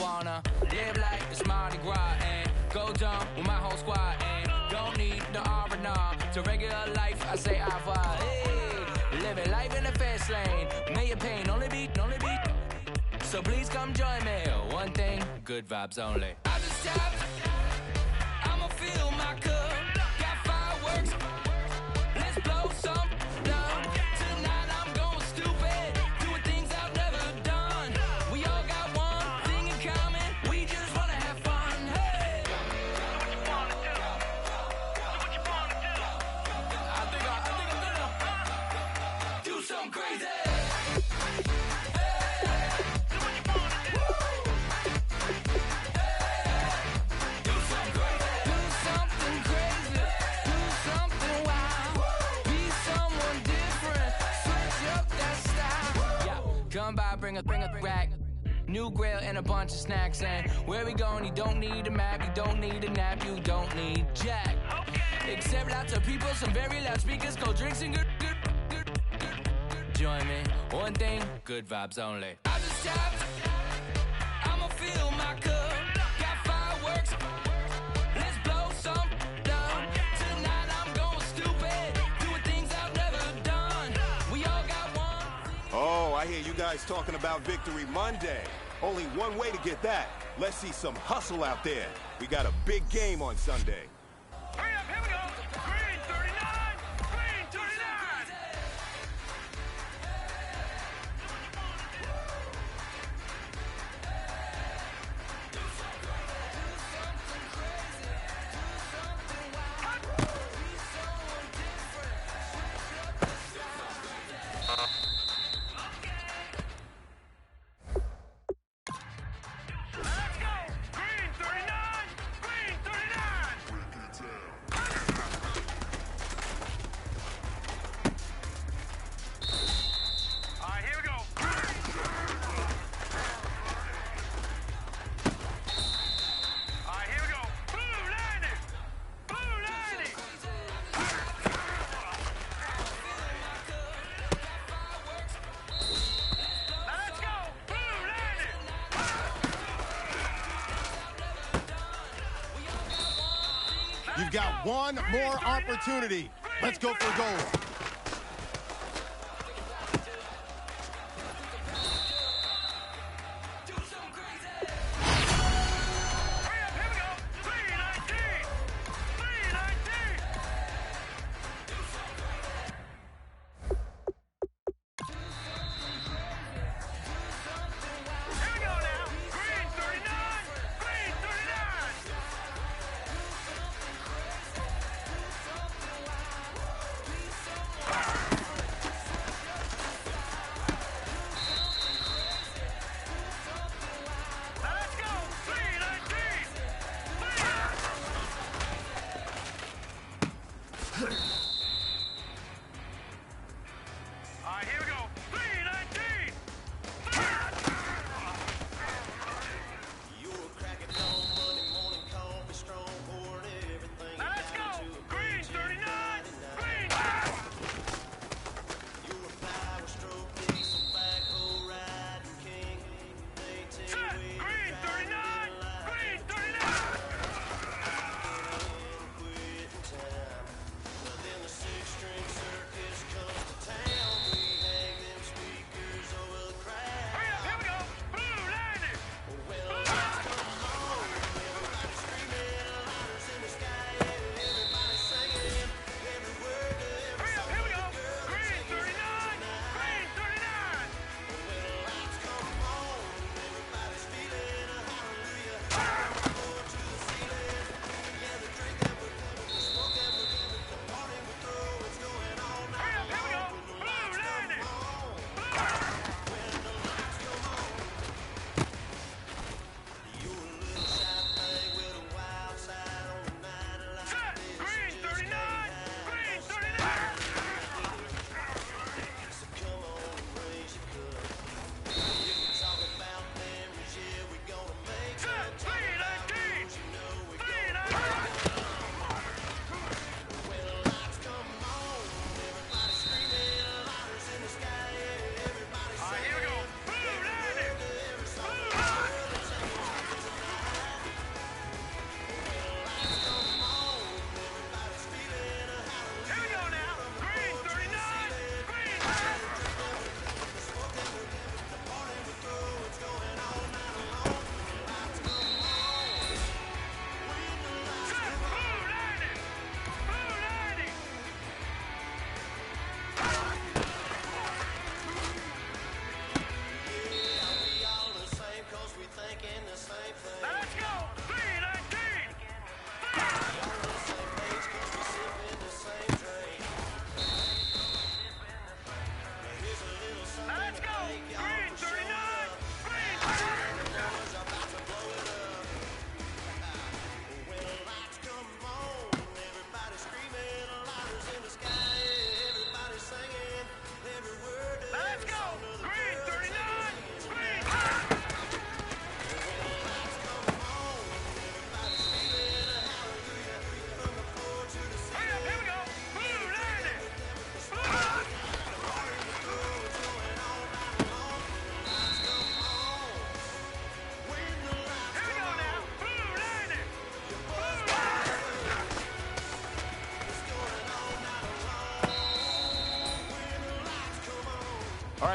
wanna live like it's Mardi Gras and go dumb with my whole squad and don't need the R&R to regular life. I say au revoir. Hey, living life in the fast lane. May your pain only be. So please come join me. One thing, good vibes only. I just tap. I'ma fill my cup. Got fireworks. Let's blow some down. Tonight I'm going stupid. Doing things I've never done. We all got one thing in common. We just wanna have fun. Hey. Do what you wanna do. Do what you wanna do. I think I'm gonna do something crazy. Come by, bring a rack. New grill and a bunch of snacks. And where we going, you don't need a map. You don't need a nap. You don't need jack. Except lots of people, some very loud speakers, cold drinks and good. Join me. One thing, good vibes only. I just tap. I'ma fill my cup. Got fireworks. Let's blow some down. Tonight I'm going stupid. Doing things I've never done. We all got one. Oh, I hear you guys talking about Victory Monday. Only one way to get that. Let's see some hustle out there. We got a big game on Sunday. Hurry up, here we go. Green 39, green 39. Let's go. Green 39, green 39. All right, here we go. All right, here we go. Blue 90, blue 90. Now let's go. Blue 90. You've got one more opportunity. Let's go for gold. Hurry up, here we go. 319, 319. Here we go now. Green 39, green 39.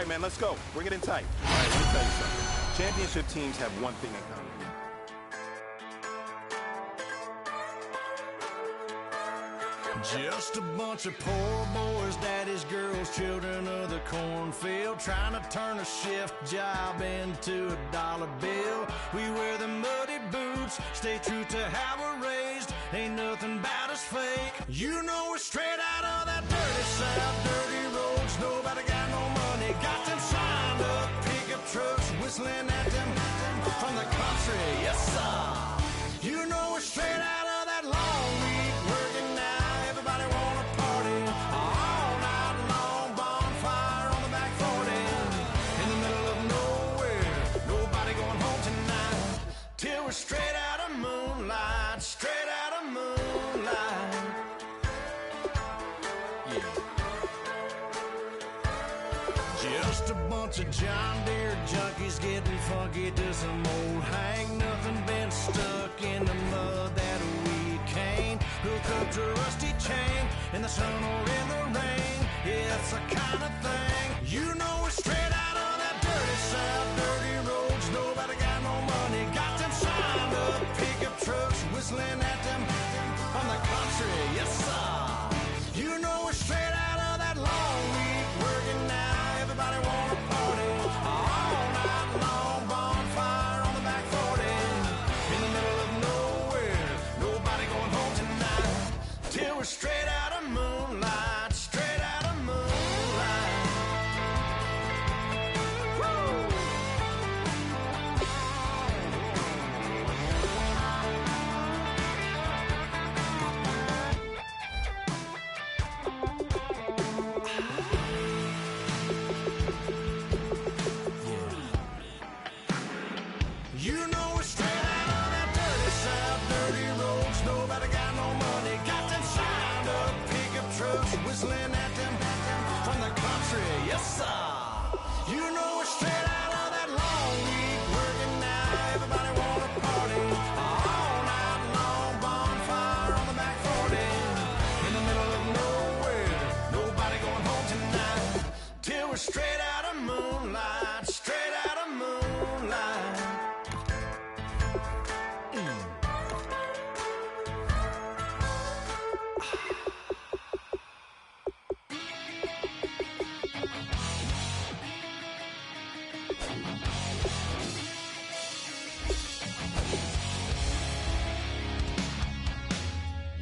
right, man, let's go. Bring it in tight. All right, let me tell you something. Championship teams have one thing in common. Just a bunch of poor boys, daddy's girls, children of the cornfield, trying to turn a shift job into a dollar bill. We wear the muddy boots, stay true to how we're raised. Ain't nothing about us fake. You know we're straight out of that dirty south, dirty roads. Nobody got no money, got them signed up pickup trucks, whistling at them from the country. Yes, sir. You know we're straight out of that long week working now. Everybody wanna party all night long, bonfire on the back 40 in the middle of nowhere. Nobody going home tonight till we're straight out of moonlight, straight out of moonlight. Yeah. Just a bunch of John Deere junkies getting funky to some old hang. Nothing been stuck in the mud that we can't hook up to a rusty chain in the sun or in the rain. Yeah, it's the kind of thing. You know we're straight out of that dirty south, dirty roads. Nobody got no money, got them signed up pickup trucks, whistling at them from the country. Yes, sir. You know we're straight out of that long week working now. Everybody wanna party all night long, bonfire on the back 40 in the middle of nowhere. Nobody going home tonight till we're straight out of moonlight, straight out of moonlight. Woo! You know we're straight out of that dirty south, dirty roads. Nobody got no money, got them signed up pickup trucks, whistling at them from the country. Yes, sir. You know we're straight out of that long week working now. Everybody wanna party all night long, bonfire on the back 40 in the middle of nowhere. Nobody going home tonight till we're straight out of moonlight, straight out of moonlight.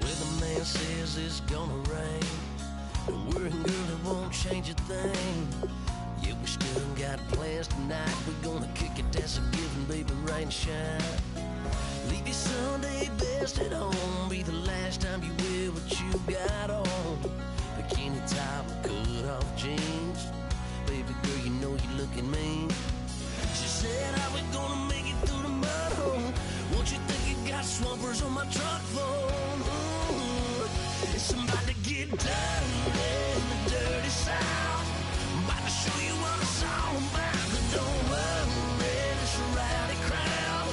Weatherman says it's gonna rain, and we're in girl, it won't change a thing. Yeah, we still got plans tonight. We're gonna kick it, that's a given, baby, rain and shine. Leave your Sunday best at home, be the last time you wear what you got on. Bikini top and cut off jeans, baby girl, you know you looking mean. She said, how we gonna make it through the mud hole? Won't you think you got swampers on my truck phone? Ooh, it's about to get dirty in the dirty south. I'm about to show you what it's all about. But don't worry, it's a rowdy crowd.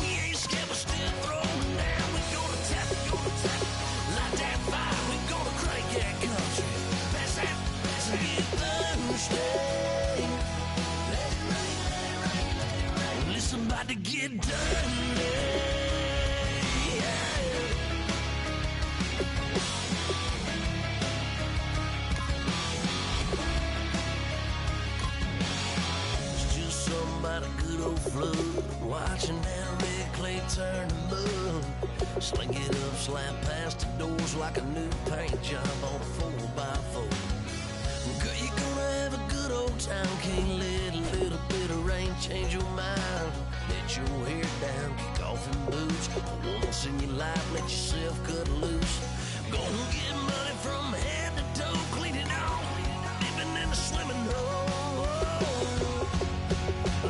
We ain't scared, we're still throwing down. We gonna tap, light that fire. We gonna crank that country. Pass that, and get Thursday. Let it rain, let it rain, let it rain. Well, it's about to get dirty. Yeah. It's just something about a good old flood, watching down red clay turn to mud. Slink it up, slap past the doors like a new paint job on a 4x4. Girl, you're gonna have a good old time. Can't let a little bit of rain change your mind. Let your hair down, kick off in boots. Once in your life, let yourself cut loose. Gonna get money from head to toe, clean it off, living in a swimming hole.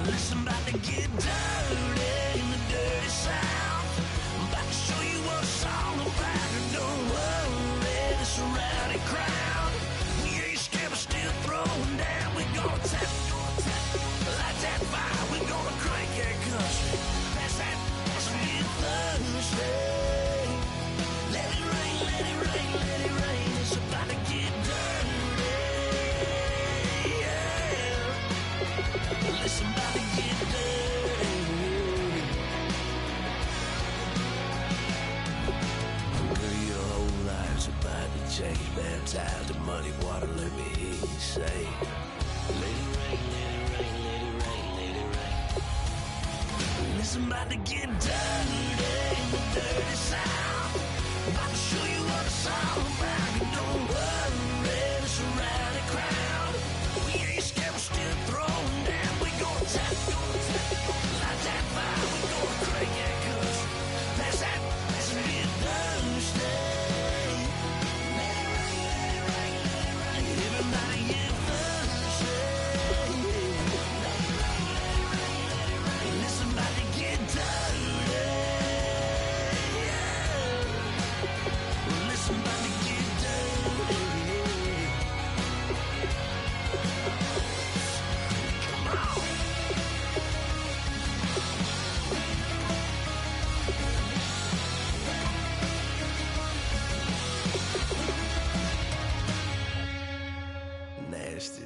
Listen, about to get dirty in the dirty south. I'm about to show you what it's all about. And don't worry, this a rowdy crowd. We ain't scared, we're still throwing down. We gonna tap, light that fire. We gonna crank that country. Pass that, and get Thursday. Let it rain, let it rain, let it rain. It's about to get dirty. Yeah. baptized in muddy water, let me hear you say, let it rain, let it rain, let it rain, let it rain. Listen, about to get dirty in the dirty south. About to show you what it's all about. You don't worry, it's a rowdy crowd. We ain't scared, we're still throwing down. We gonna tap, light that fire. We gonna crank that cuss. That's that, that's a bit Thursday. Let it rain, let it rain, let it rain. Everybody get Thursday. Let it rain, let it rain, let it rain. Listen, about to get dirty. Listen, about to get dirty. Come on. Nasty.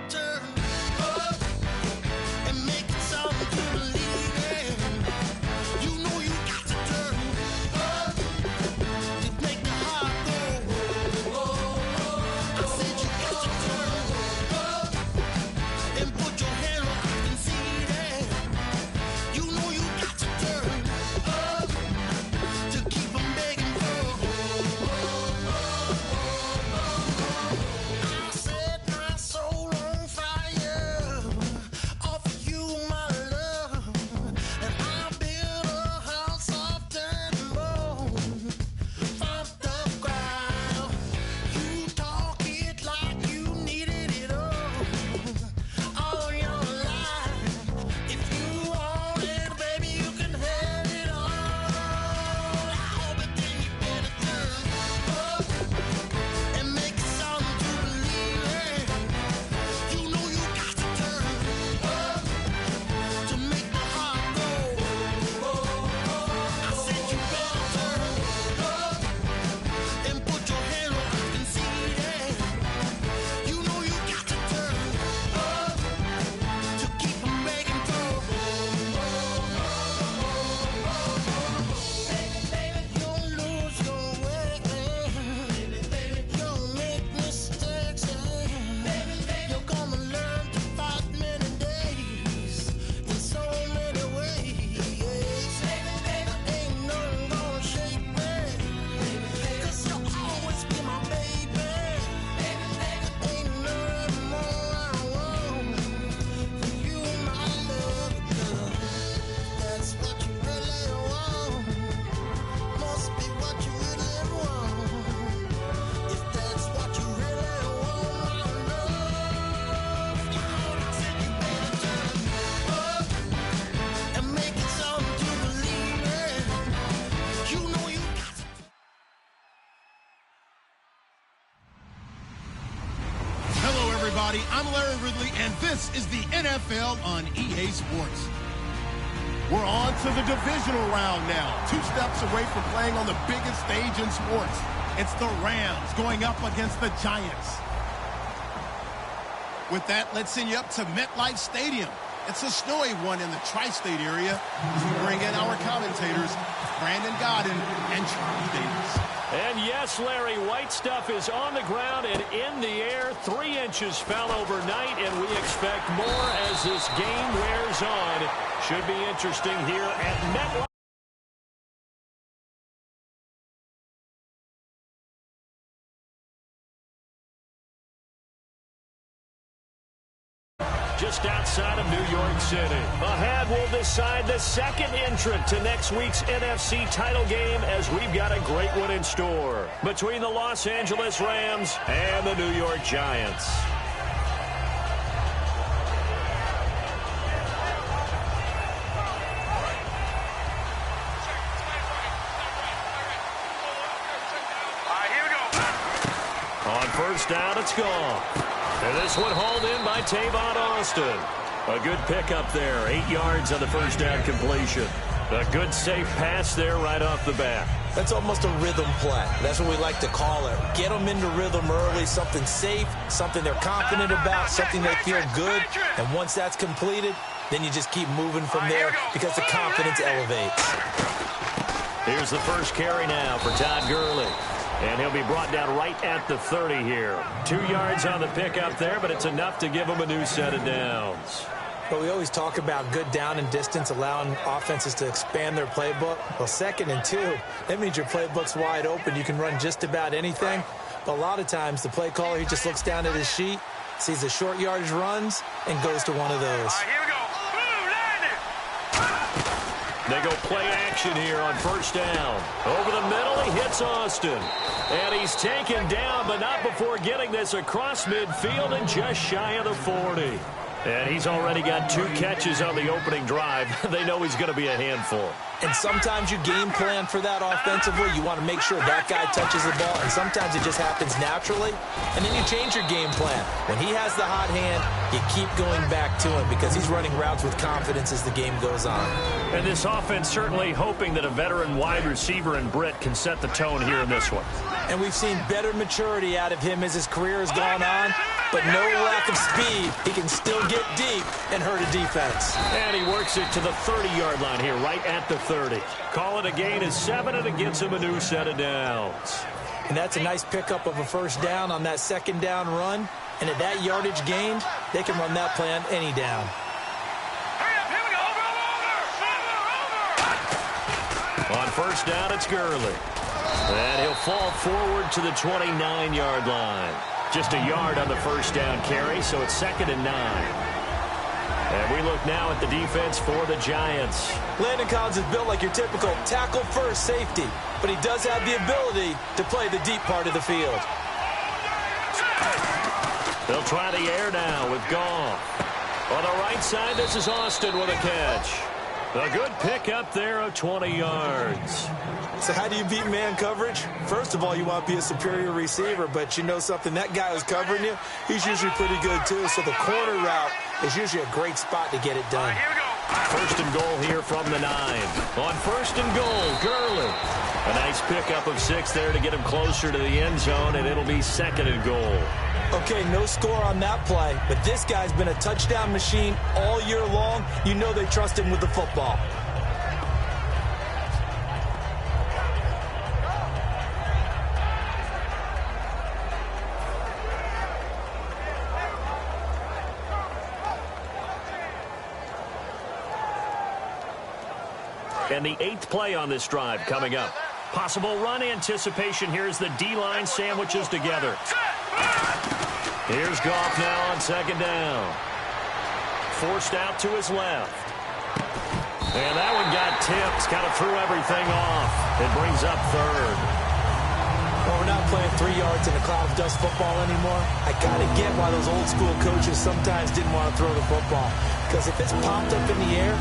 Turn up and make it something to believe in. You know you got to turn up to make the heart go. I said you got to turn up and put your hand up and see that. You know you got to turn up to keep them begging for. I set my soul on fire, offer you my love, and I build a house of dirt and bone from the ground. You talk it like you needed it all your life. If you want it, baby, you can have it all. But then you better turn up and make it something to believe in. You know you got to turn up to make the heart go. I said you better turn up and put your hand up and see that. You know you got to turn up to keep them begging for. Baby, you'll lose your way. You'll make mistakes. You're gonna learn to fight many days in so many ways. Ain't nothing gonna shake me, 'cause you'll always be my baby. Ain't nothing more I want than you, my love, girl. That's what you really want. Must be what you really want. If that's what you really want, my love, I said you better turn up and make it something to believe in. You know you got to. Hello, everybody. I'm Larry Ridley, and this is the NFL on EA Sports. We're on to the divisional round now. 2 steps away from playing on the biggest stage in sports. It's the Rams going up against the Giants. With that, let's send you up to MetLife Stadium. It's a snowy one in the tri-state area as we bring in our commentators, Brandon Godden and Charlie Davis. And yes, Larry, white stuff is on the ground and in the air. 3 inches fell overnight, and we expect more as this game wears on. Should be interesting here at MetLife. just outside of New York City. Ahead, we'll decide the second entrant to next week's NFC title game as we've got a great one in store between the Los Angeles Rams and the New York Giants. On first down, it's gone. And this one hauled in by Tavon Austin. A good pickup there. 8 yards on the first down completion. A good safe pass there right off the bat. That's almost a rhythm play. That's what we like to call it. Get them into rhythm early, something safe, something they're confident about, something they feel good. And once that's completed, then you just keep moving from there because the confidence elevates. Here's the first carry now for Todd Gurley. And he'll be brought down right at the 30 here. 2 yards on the pickup there, but it's enough to give him a new set of downs. But we always talk about good down and distance, allowing offenses to expand their playbook. Well, 2nd and 2, that means your playbook's wide open. You can run just about anything. But a lot of times, the play caller, he just looks down at his sheet, sees the short yardage runs, and goes to one of those. Here we go. They go play action here on first down. Over the middle, he hits Austin. And he's taken down, but not before getting this across midfield and just shy of the 40. And he's already got 2 catches on the opening drive. They know he's going to be a handful. And sometimes you game plan for that offensively. You want to make sure that guy touches the ball, and sometimes it just happens naturally. And then you change your game plan. When he has the hot hand, you keep going back to him because he's running routes with confidence as the game goes on. And this offense certainly hoping that a veteran wide receiver in Britt can set the tone here in this one. And we've seen better maturity out of him as his career has gone on, but no lack of speed. He can still get deep and hurt a defense. And he works it to the 30-yard line here, right at the 30. Call it a gain of 7, and it gets him a new set of downs. And that's a nice pickup of a first down on that 2nd down run. And at that yardage gained, they can run that play on any down. On first down, it's Gurley. And he'll fall forward to the 29-yard line. Just a yard on the first down carry, so it's 2nd and 9. And we look now at the defense for the Giants. Landon Collins is built like your typical tackle-first safety, but he does have the ability to play the deep part of the field. They'll try the air now with Goff. On the right side, this is Austin with a catch. A good pickup there of 20 yards. So how do you beat man coverage? First of all, you want to be a superior receiver, but you know something, that guy who's covering you, he's usually pretty good too. So the corner route is usually a great spot to get it done. First and goal here from the 9. On first and goal, Gurley. A nice pickup of 6 there to get him closer to the end zone, and it'll be 2nd and goal. Okay, no score on that play, but this guy's been a touchdown machine all year long. You know they trust him with the football. And the 8th play on this drive coming up. Possible run anticipation. Here's the D-line sandwiches together. Here's Goff now on 2nd down. Forced out to his left. And that one got tipped. Kind of threw everything off. It brings up 3rd. Well, we're not playing 3 yards in a cloud of dust football anymore. I got to get why those old school coaches sometimes didn't want to throw the football. Because if it's popped up in the air,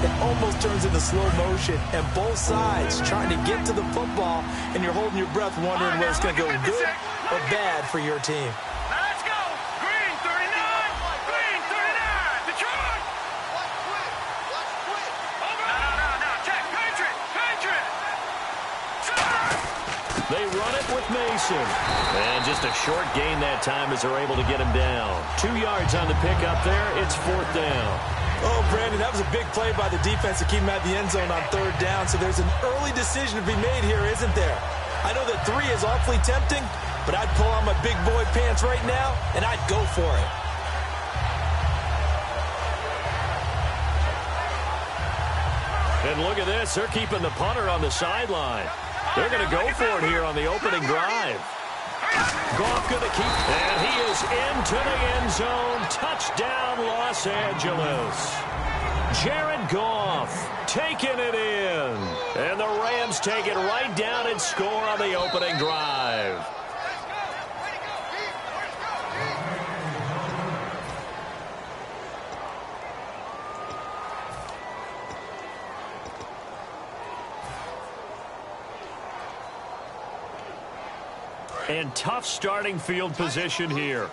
it almost turns into slow motion. And both sides trying to get to the football, and you're holding your breath wondering whether it's going to go good or bad for your team. Let's go. Green 39. Green 39. Detroit. No. Check. Patriot. They run it with Mason. And just a short gain that time as they're able to get him down. 2 yards on the pickup there. It's 4th down. Oh, Brandon, that was a big play by the defense to keep him at the end zone on 3rd down. So there's an early decision to be made here, isn't there? I know that 3 is awfully tempting, but I'd pull on my big boy pants right now, and I'd go for it. And look at this. They're keeping the punter on the sideline. They're going to go for it here on the opening drive. Goff going to keep, and he is into the end zone. Touchdown, Los Angeles. Jared Goff taking it in. And the Rams take it right down and score on the opening drive. And tough starting field position here.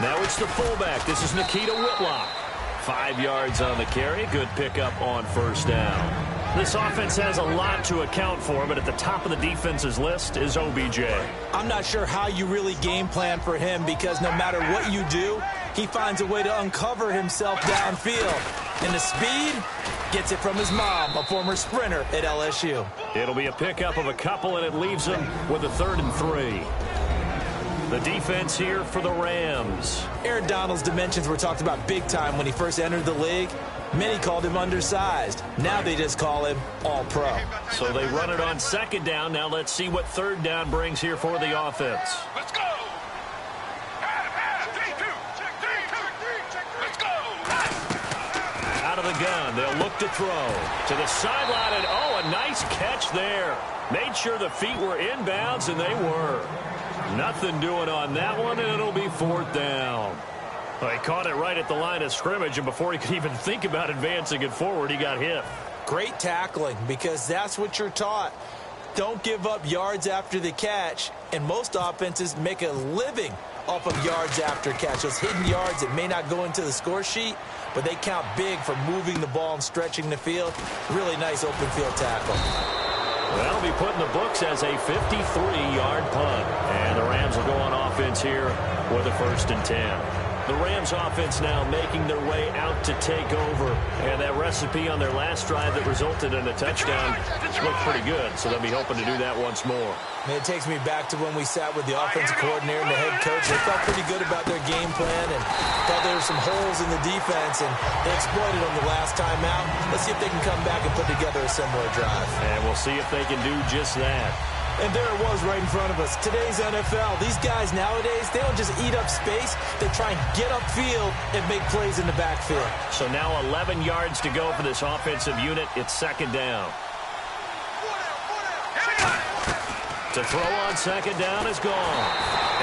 Now it's the fullback. This is Nikita Whitlock. 5 yards on the carry. Good pickup on first down. This offense has a lot to account for, but at the top of the defense's list is OBJ. I'm not sure how you really game plan for him, because no matter what you do, he finds a way to uncover himself downfield. And the speed gets it from his mom, a former sprinter at LSU. It'll be a pickup of a couple, and it leaves him with a 3rd and 3. The defense here for the Rams. Aaron Donald's dimensions were talked about big time when he first entered the league. Many called him undersized. Now they just call him all-pro. So they run it on 2nd down. Now let's see what 3rd down brings here for the offense. Let's go. Let's go. Out of the gun, they'll look to throw to the sideline, and oh, a nice catch there. Made sure the feet were inbounds, and they were. Nothing doing on that one, and it'll be 4th down. Well, he caught it right at the line of scrimmage, and before he could even think about advancing it forward, he got hit. Great tackling, because that's what you're taught. Don't give up yards after the catch, and most offenses make a living off of yards after catch. Those hidden yards that may not go into the score sheet, but they count big for moving the ball and stretching the field. Really nice open field tackle. That'll be put in the books as a 53-yard punt. And the Rams will go on offense here with a 1st and 10. The Rams offense now making their way out to take over. And that recipe on their last drive that resulted in a touchdown looked pretty good. So they'll be hoping to do that once more. And it takes me back to when we sat with the offensive coordinator and the head coach. They felt pretty good about their game plan and thought there were some holes in the defense, and they exploited them the last time out. Let's see if they can come back and put together a similar drive. And we'll see if they can do just that. And there it was right in front of us. Today's NFL, these guys nowadays, they don't just eat up space. They try and get upfield and make plays in the backfield. So now 11 yards to go for this offensive unit. It's 2nd down. To throw on 2nd down is gone.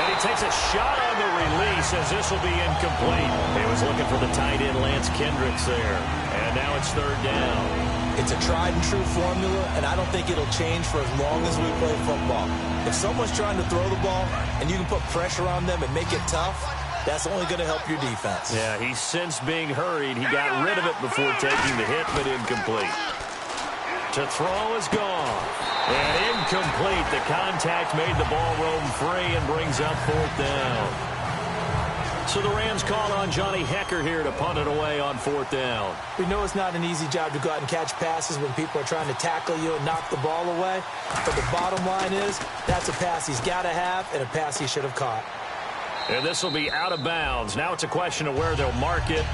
And he takes a shot on the release as this will be incomplete. He was looking for the tight end Lance Kendricks there. And now it's 3rd down. It's a tried-and-true formula, and I don't think it'll change for as long as we play football. If someone's trying to throw the ball and you can put pressure on them and make it tough, that's only going to help your defense. Yeah, he's since being hurried. He got rid of it before taking the hit, but incomplete. To throw is gone. And incomplete. The contact made the ball roam free and brings up 4th down. So the Rams call on Johnny Hecker here to punt it away on 4th down. We know it's not an easy job to go out and catch passes when people are trying to tackle you and knock the ball away. But the bottom line is, that's a pass he's got to have and a pass he should have caught. And this will be out of bounds. Now it's a question of where they'll mark it.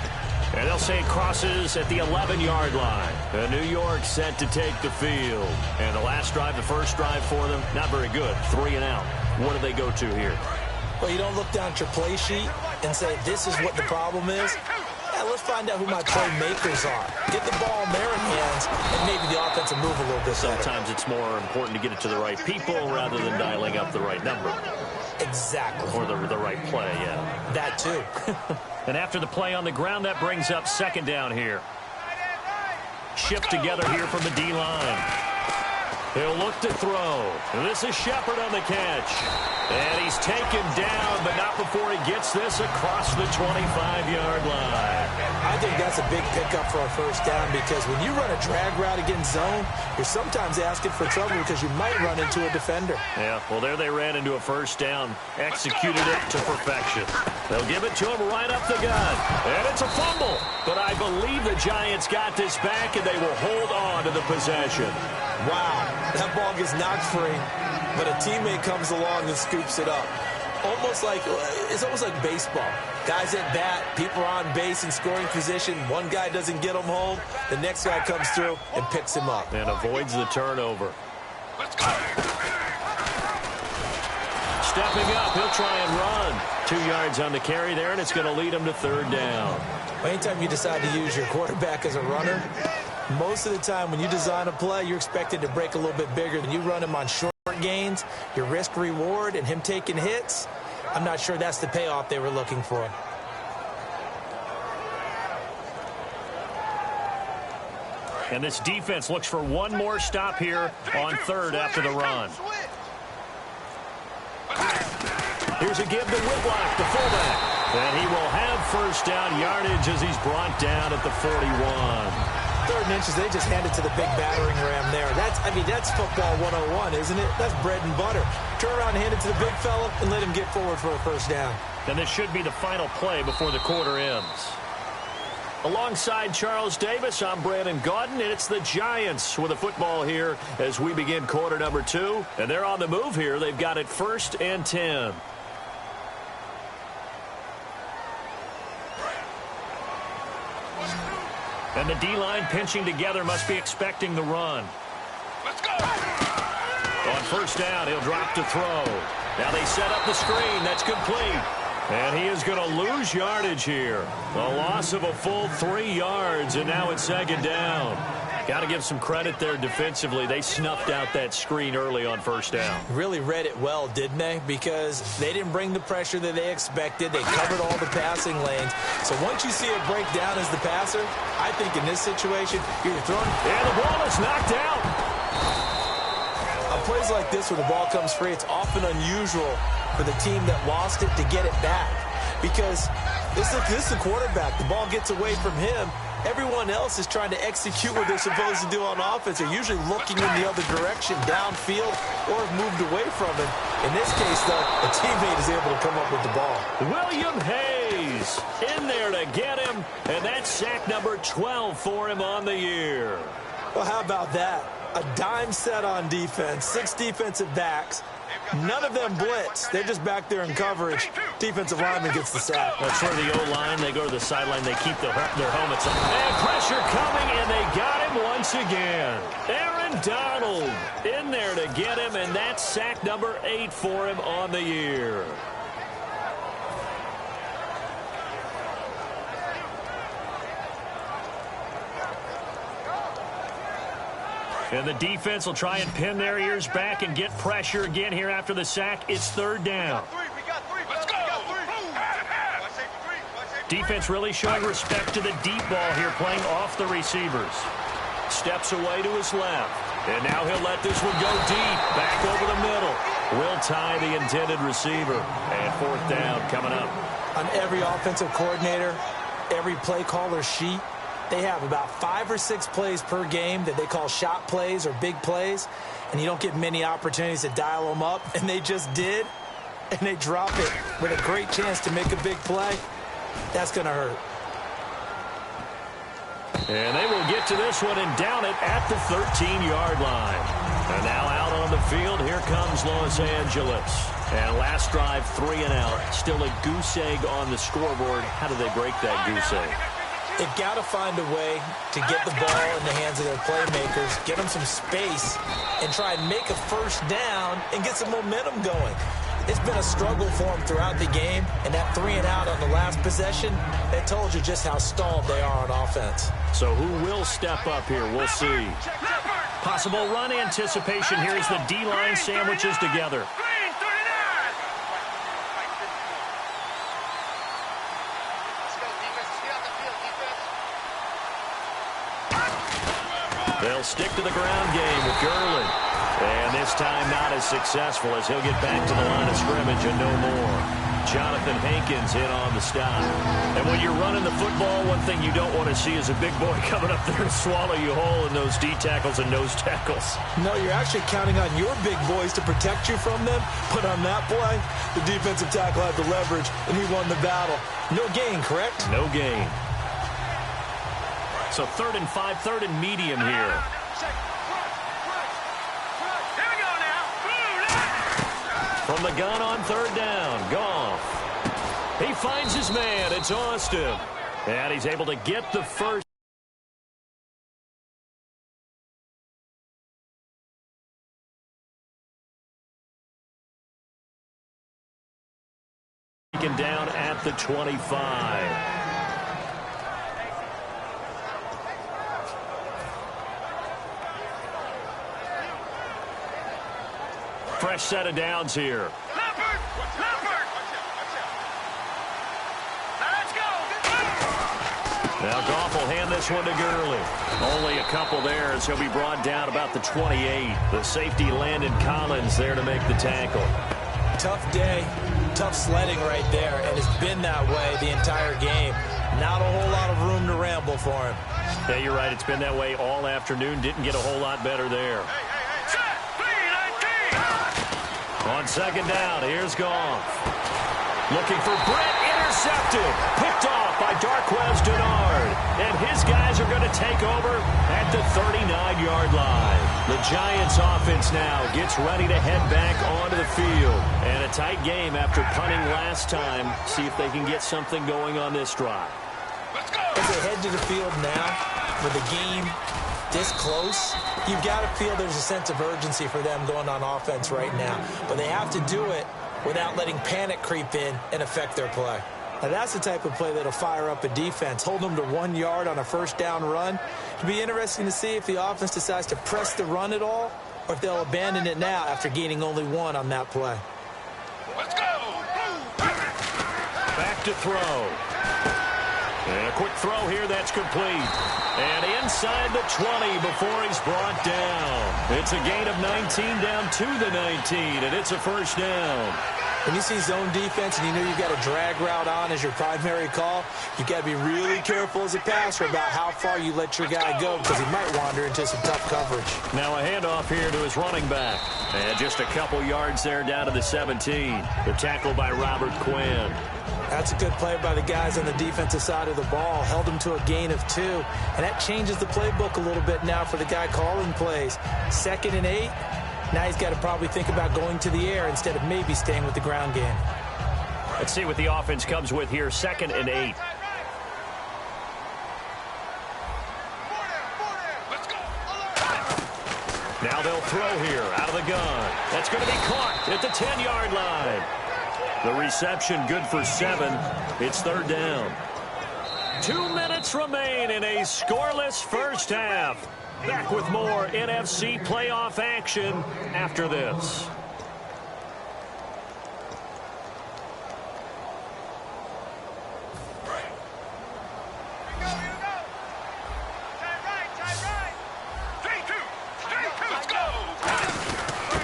And they'll say it crosses at the 11-yard line. And New York set to take the field. And the last drive, the first drive for them, not very good. 3 and out. What do they go to here? Well, you don't look down at your play sheet and say, this is what the problem is. Yeah, let's find out who my playmakers are. Get the ball in their hands, and maybe the offense will move a little bit better. Sometimes it's more important to get it to the right people rather than dialing up the right number. Exactly. Or the right play, yeah. That too. And after the play on the ground, that brings up 2nd down here. Shipped together here from the D-line. He'll look to throw. And this is Shepard on the catch. And he's taken down, but not before he gets this across the 25-yard line. I think that's a big pickup for a 1st down, because when you run a drag route against zone, you're sometimes asking for trouble because you might run into a defender. Yeah, well, there they ran into a 1st down. Executed it to perfection. They'll give it to him right up the gut. And it's a fumble. But I believe the Giants got this back, and they will hold on to the possession. Wow, that ball gets knocked free, but a teammate comes along and scoops it up. almost like baseball. Guys at bat, people are on base in scoring position. One guy doesn't get him home. The next guy comes through and picks him up. And avoids the turnover. Let's go. Stepping up, he'll try and run. 2 yards on the carry there, and it's going to lead him to third down. Anytime you decide to use your quarterback as a runner, most of the time when you design a play, you're expected to break a little bit bigger than you run him on short gains, your risk-reward, and him taking hits. I'm not sure that's the payoff they were looking for. And this defense looks for one more stop here on third after the run. Here's a give to Whitlock, the fullback. And he will have first down yardage as he's brought down at the 41. 3rd and inches, they just hand it to the big battering ram there. That's football 101, isn't it? That's bread and butter. Turn around and hand it to the big fella and let him get forward for a first down. And this should be the final play before the quarter ends. Alongside Charles Davis, I'm Brandon Gaudin, and it's the Giants with the football here as we begin quarter number 2. And they're on the move here. They've got it 1st and 10. And the D-line pinching together must be expecting the run. Let's go. On first down, he'll drop to throw. Now they set up the screen. That's complete. And he is going to lose yardage here. A loss of a full 3 yards, and now it's 2nd down. Got to give some credit there defensively. They snuffed out that screen early on first down. Really read it well, didn't they? Because they didn't bring the pressure that they expected. They covered all the passing lanes. So once you see it break down as the passer, I think in this situation, you're throwing. And the ball is knocked out. On plays like this where the ball comes free, it's often unusual for the team that lost it to get it back. Because this is the quarterback. The ball gets away from him. Everyone else is trying to execute what they're supposed to do on offense. They're usually looking in the other direction, downfield, or have moved away from him. In this case, though, a teammate is able to come up with the ball. William Hayes in there to get him, and that's sack number 12 for him on the year. Well, how about that? A dime set on defense, 6 defensive backs. None of them blitz. They're just back there in coverage. Defensive lineman gets the sack. That's where the O-line, they go to the sideline, they keep their helmets on. And pressure coming, and they got him once again. Aaron Donald in there to get him, and that's sack number 8 for him on the year. And the defense will try and pin their ears back and get pressure again here after the sack. It's 3rd down. Let's go. Defense really showing respect to the deep ball here, playing off the receivers. Steps away to his left. And now he'll let this one go deep, back over the middle. Will tie the intended receiver. And 4th down coming up. On every offensive coordinator, every play caller sheet, they have about 5 or 6 plays per game that they call shot plays or big plays, and you don't get many opportunities to dial them up, and they just did, and they drop it with a great chance to make a big play. That's going to hurt. And they will get to this one and down it at the 13-yard line. And now out on the field, here comes Los Angeles. And last drive, 3 and out. Still a goose egg on the scoreboard. How do they break that goose egg? They've got to find a way to get the ball in the hands of their playmakers, get them some space, and try and make a first down and get some momentum going. It's been a struggle for them throughout the game, and that 3 and out on the last possession, that told you just how stalled they are on offense. So who will step up here? We'll see. Possible run anticipation here as the D-line sandwiches together. They'll stick to the ground game with Gurley. And this time not as successful as he'll get back to the line of scrimmage and no more. Jonathan Hankins in on the stop. And when you're running the football, one thing you don't want to see is a big boy coming up there and swallow you whole in those D tackles and nose tackles. No, you're actually counting on your big boys to protect you from them. But on that play, the defensive tackle had the leverage, and he won the battle. No gain, correct? No gain. So 3rd and 5, 3rd and medium here. From the gun on third down, Goff. He finds his man. It's Austin. And he's able to get the first. Taken down at the 25. Fresh set of downs here. Leopard! Leopard! Let's go! Now Goff will hand this one to Gurley. Only a couple there as he'll be brought down about the 28. The safety Landon Collins there to make the tackle. Tough day, tough sledding right there, and it's been that way the entire game. Not a whole lot of room to ramble for him. Yeah, you're right. It's been that way all afternoon. Didn't get a whole lot better there. On second down, here's Goff. Looking for Brett, intercepted. Picked off by Darqueze Dennard. And his guys are going to take over at the 39-yard line. The Giants offense now gets ready to head back onto the field. And a tight game after punting last time. See if they can get something going on this drive. Let's go! As they head to the field now, with the game this close, you've got to feel there's a sense of urgency for them going on offense right now. But they have to do it without letting panic creep in and affect their play. Now, that's the type of play that'll fire up a defense. Hold them to 1 yard on a first down run. It'll be interesting to see if the offense decides to press the run at all or if they'll abandon it now after gaining only 1 on that play. Let's go! Back to throw. And a quick throw here that's complete. And inside the 20 before he's brought down. It's a gain of 19 down to the 19, and it's a first down. When you see zone defense and you know you've got a drag route on as your primary call, you've got to be really careful as a passer about how far you let your guy go because he might wander into some tough coverage. Now a handoff here to his running back. And just a couple yards there down to the 17. The tackle by Robert Quinn. That's a good play by the guys on the defensive side of the ball. Held him to a gain of 2. And that changes the playbook a little bit now for the guy calling plays. 2nd and 8. Now he's got to probably think about going to the air instead of maybe staying with the ground game. Let's see what the offense comes with here. 2nd and 8. Now they'll throw here out of the gun. That's going to be caught at the 10-yard line. The reception good for 7. It's third down. 2 minutes remain in a scoreless first half. Back with more NFC playoff action after this.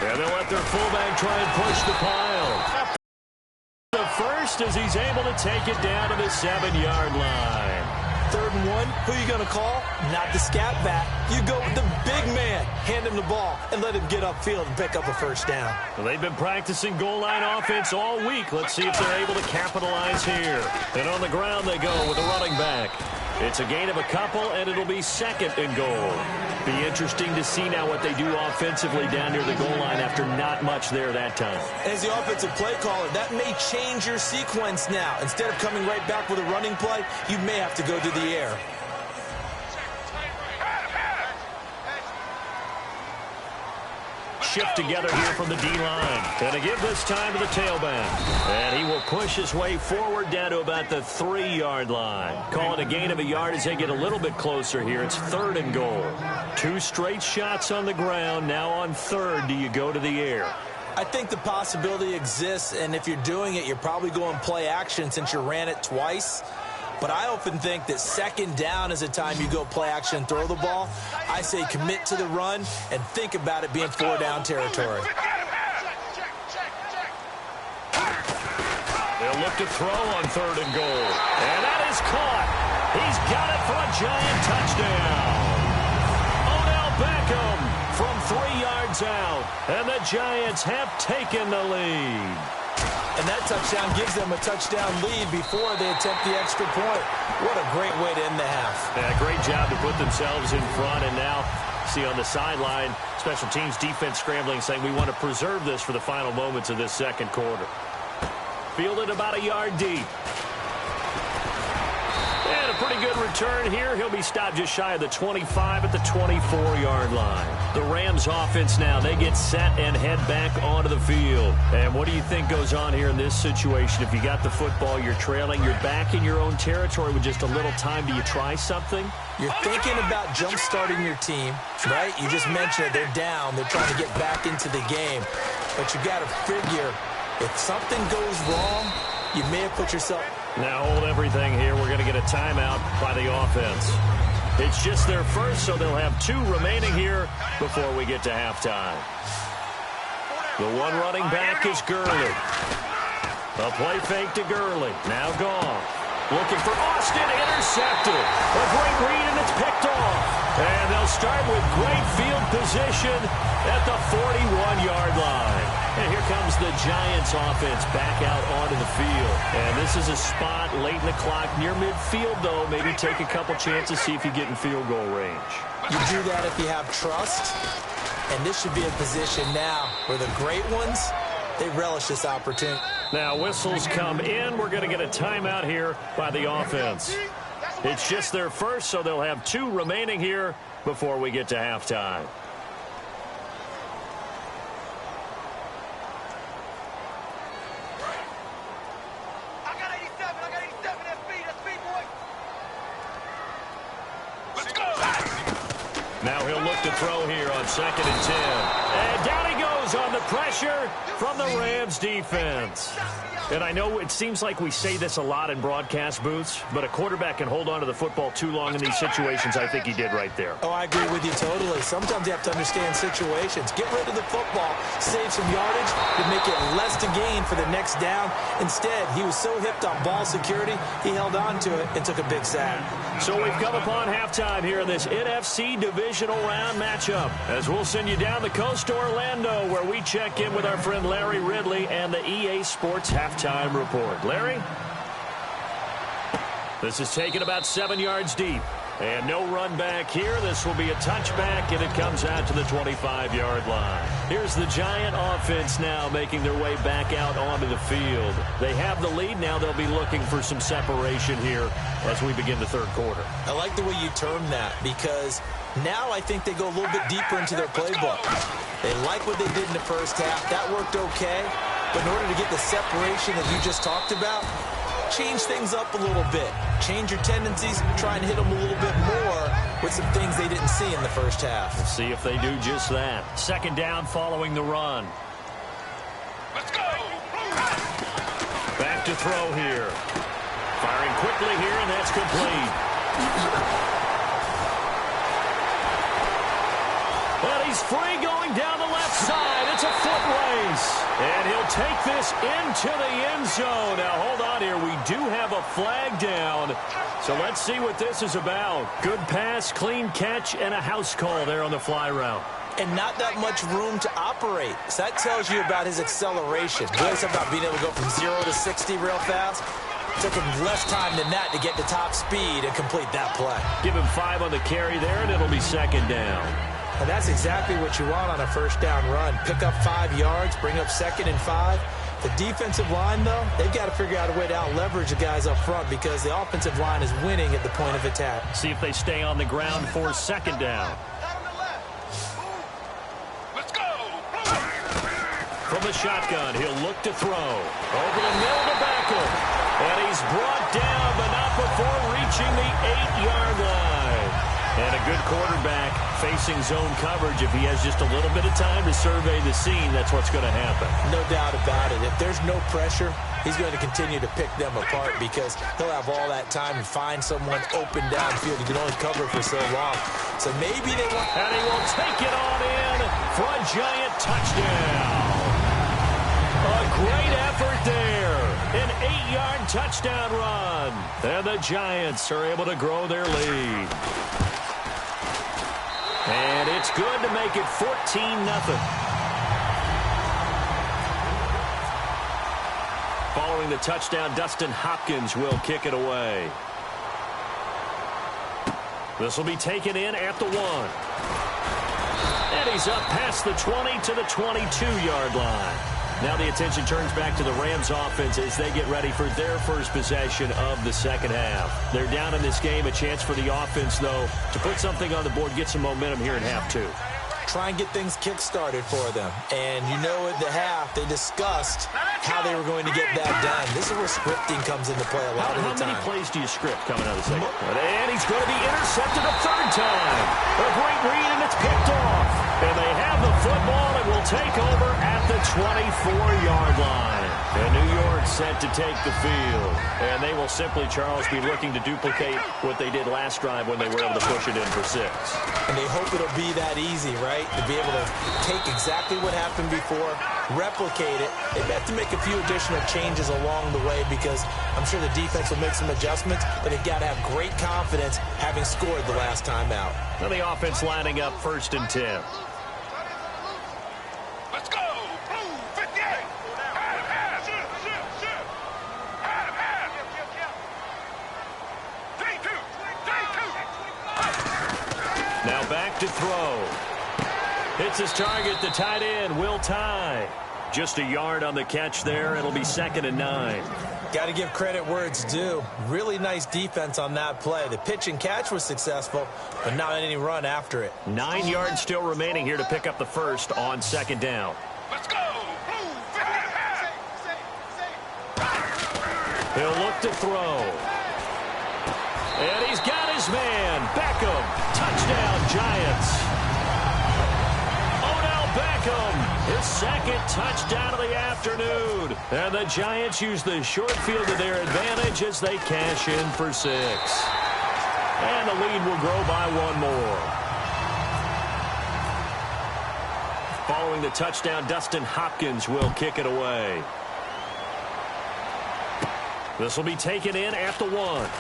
And they'll let their fullback try and push the pile. The first as he's able to take it down to the 7-yard line. 3rd and 1, who are you going to call? Not the scat back. You go with the big man. Hand him the ball and let him get upfield and pick up a first down. Well, they've been practicing goal line offense all week. Let's see if they're able to capitalize here. And on the ground they go with a running back. It's a gain of a couple, and it'll be 2nd and goal. Be interesting to see now what they do offensively down near the goal line after not much there that time. As the offensive play caller, that may change your sequence now. Instead of coming right back with a running play, you may have to go to the air. Shift together here from the D-line. And to give this time to the tailback. And he will push his way forward down to about the 3-yard line. Calling a gain of a yard as they get a little bit closer here. It's 3rd and goal. 2 straight shots on the ground. Now on 3rd, do you go to the air? I think the possibility exists, and if you're doing it, you're probably going play action since you ran it twice. But I often think that 2nd down is a time you go play action and throw the ball. I say commit to the run and think about it being 4-down territory. They'll look to throw on 3rd and goal. And that is caught. He's got it for a Giant touchdown. Odell Beckham from 3 yards out. And the Giants have taken the lead. And that touchdown gives them a touchdown lead before they attempt the extra point. What a great way to end the half. Yeah, great job to put themselves in front, and now moxie on the sideline. Special teams defense scrambling, saying we want to preserve this for the final moments of this second quarter. Fielded about a yard deep. And a pretty good return here. He'll be stopped just shy of the 25 at the 24-yard line. The Rams offense now, they get set and head back onto the field. And what do you think goes on here in this situation? If you got the football, you're trailing, you're back in your own territory with just a little time. Do you try something? You're thinking about jump-starting your team, right? You just mentioned it. They're down. They're trying to get back into the game. But you got to figure, if something goes wrong, you may have put yourself... Now hold everything here. We're going to get a timeout by the offense. It's just their first, so they'll have 2 remaining here before we get to halftime. The one running back is Gurley. A play fake to Gurley. Now gone. Looking for Austin. Intercepted. A great read, and it's picked off. And they'll start with great field position at the 41-yard line. And here comes the Giants offense back out onto the field. And this is a spot late in the clock near midfield, though. Maybe take a couple chances, see if you get in field goal range. You do that if you have trust. And this should be a position now where the great ones, they relish this opportunity. Now whistles come in. We're going to get a timeout here by the offense. It's just their first, so they'll have 2 remaining here before we get to halftime. Now he'll look to throw here on 2nd and 10. And down he goes on the pressure from the Rams defense. And I know it seems like we say this a lot in broadcast booths, but a quarterback can hold on to the football too long in these situations. I think he did right there. Oh, I agree with you totally. Sometimes you have to understand situations. Get rid of the football, save some yardage, to make it less to gain for the next down. Instead, he was so hipped on ball security, he held on to it and took a big sack. So we've come upon halftime here in this NFC divisional round matchup, as we'll send you down the coast to Orlando, where we check in with our friend Larry Ridley and the EA Sports Halftime Report. Larry? This is taken about 7 yards deep. And no run back here. This will be a touchback, and it comes out to the 25-yard line. Here's the Giant offense now making their way back out onto the field. They have the lead. Now they'll be looking for some separation here as we begin the third quarter. I like the way you term that, because now I think they go a little bit deeper into their playbook. They like what they did in the first half. That worked okay. But in order to get the separation that you just talked about, change things up a little bit. Change your tendencies, try and hit them a little bit more with some things they didn't see in the first half. Let's see if they do just that. 2nd down following the run. Let's go! Back to throw here. Firing quickly here, and that's complete. And he's free going down the left side. It's a foot race. And he'll take this into the end zone. Now, hold on here. We do have a flag down. So let's see what this is about. Good pass, clean catch, and a house call there on the fly route. And not that much room to operate. So that tells you about his acceleration. We always talk about being able to go from 0 to 60 real fast. It took him less time than that to get to top speed and complete that play. Give him 5 on the carry there, and it'll be 2nd down. And that's exactly what you want on a first down run. Pick up 5 yards, bring up 2nd and 5. The defensive line, though, they've got to figure out a way to out-leverage the guys up front because the offensive line is winning at the point of attack. See if they stay on the ground for 2nd down. Let's go! From the shotgun, he'll look to throw. Over the middle to Beckham. And he's brought down, but not before reaching the 8-yard line. And a good quarterback facing zone coverage. If he has just a little bit of time to survey the scene, that's what's going to happen. No doubt about it. If there's no pressure, he's going to continue to pick them apart because he'll have all that time to find someone open downfield. He can only cover for so long. So maybe they want... And he will take it on in for a Giant touchdown. A great effort there. An 8-yard touchdown run. And the Giants are able to grow their lead. And it's good to make it 14-0. Following the touchdown, Dustin Hopkins will kick it away. This will be taken in at the 1. And he's up past the 20 to the 22-yard line. Now the attention turns back to the Rams offense as they get ready for their first possession of the second half. They're down in this game. A chance for the offense, though, to put something on the board, get some momentum here in half two. Try and get things kick-started for them. And you know at the half, they discussed how they were going to get that done. This is where scripting comes into play a lot of the time. How many plays do you script coming out of the second? And he's going to be intercepted a third time. A great read, and it's picked off. And they have the football and will take over at the 24-yard line. And New York set to take the field. And they will simply, Charles, be looking to duplicate what they did last drive when they were able to push it in for 6. And they hope it'll be that easy, right? To be able to take exactly what happened before, replicate it. They have to make a few additional changes along the way because I'm sure the defense will make some adjustments, but they've got to have great confidence having scored the last time out. Now the offense lining up 1st and 10. Let's go! Blue 58! Have. Shoot! Have. 3-2! Now back to throw. Hits his target, the tight end, Will Tye. Just a yard on the catch there. It'll be 2nd and 9. Got to give credit where it's due. Really nice defense on that play. The pitch and catch was successful, but not any run after it. 9 yards still remaining here to pick up the first on 2nd down. Let's go! Blue 58! He'll look to throw. And he's got his man. Beckham. Touchdown, Giants. Beckham, his 2nd touchdown of the afternoon. And the Giants use the short field to their advantage as they cash in for 6. And the lead will grow by 1 more. Following the touchdown, Dustin Hopkins will kick it away. This will be taken in at the 1.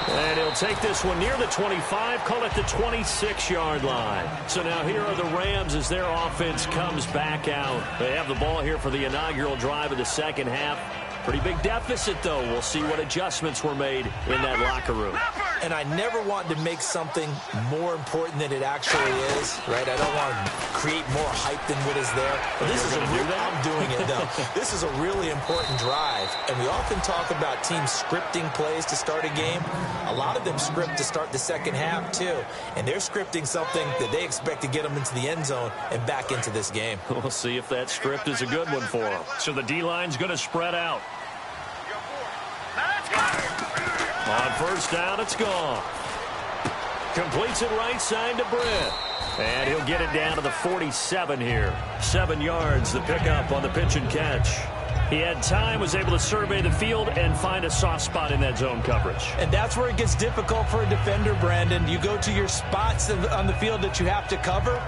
And he'll take this one near the 25, call it the 26-yard line. So now here are the Rams as their offense comes back out. They have the ball here for the inaugural drive of the second half. Pretty big deficit, though. We'll see what adjustments were made in that locker room. And I never want to make something more important than it actually is, right? I don't want to create more hype than what is there. But this is I'm doing it, though. This is a really important drive. And we often talk about teams scripting plays to start a game. A lot of them script to start the second half, too. And they're scripting something that they expect to get them into the end zone and back into this game. We'll see if that script is a good one for them. So the D-line's going to spread out. On 1st down, it's gone. Completes it right side to Britt. And he'll get it down to the 47 here. 7 yards, the pickup on the pitch and catch. He had time, was able to survey the field and find a soft spot in that zone coverage. And that's where it gets difficult for a defender, Brandon. You go to your spots on the field that you have to cover,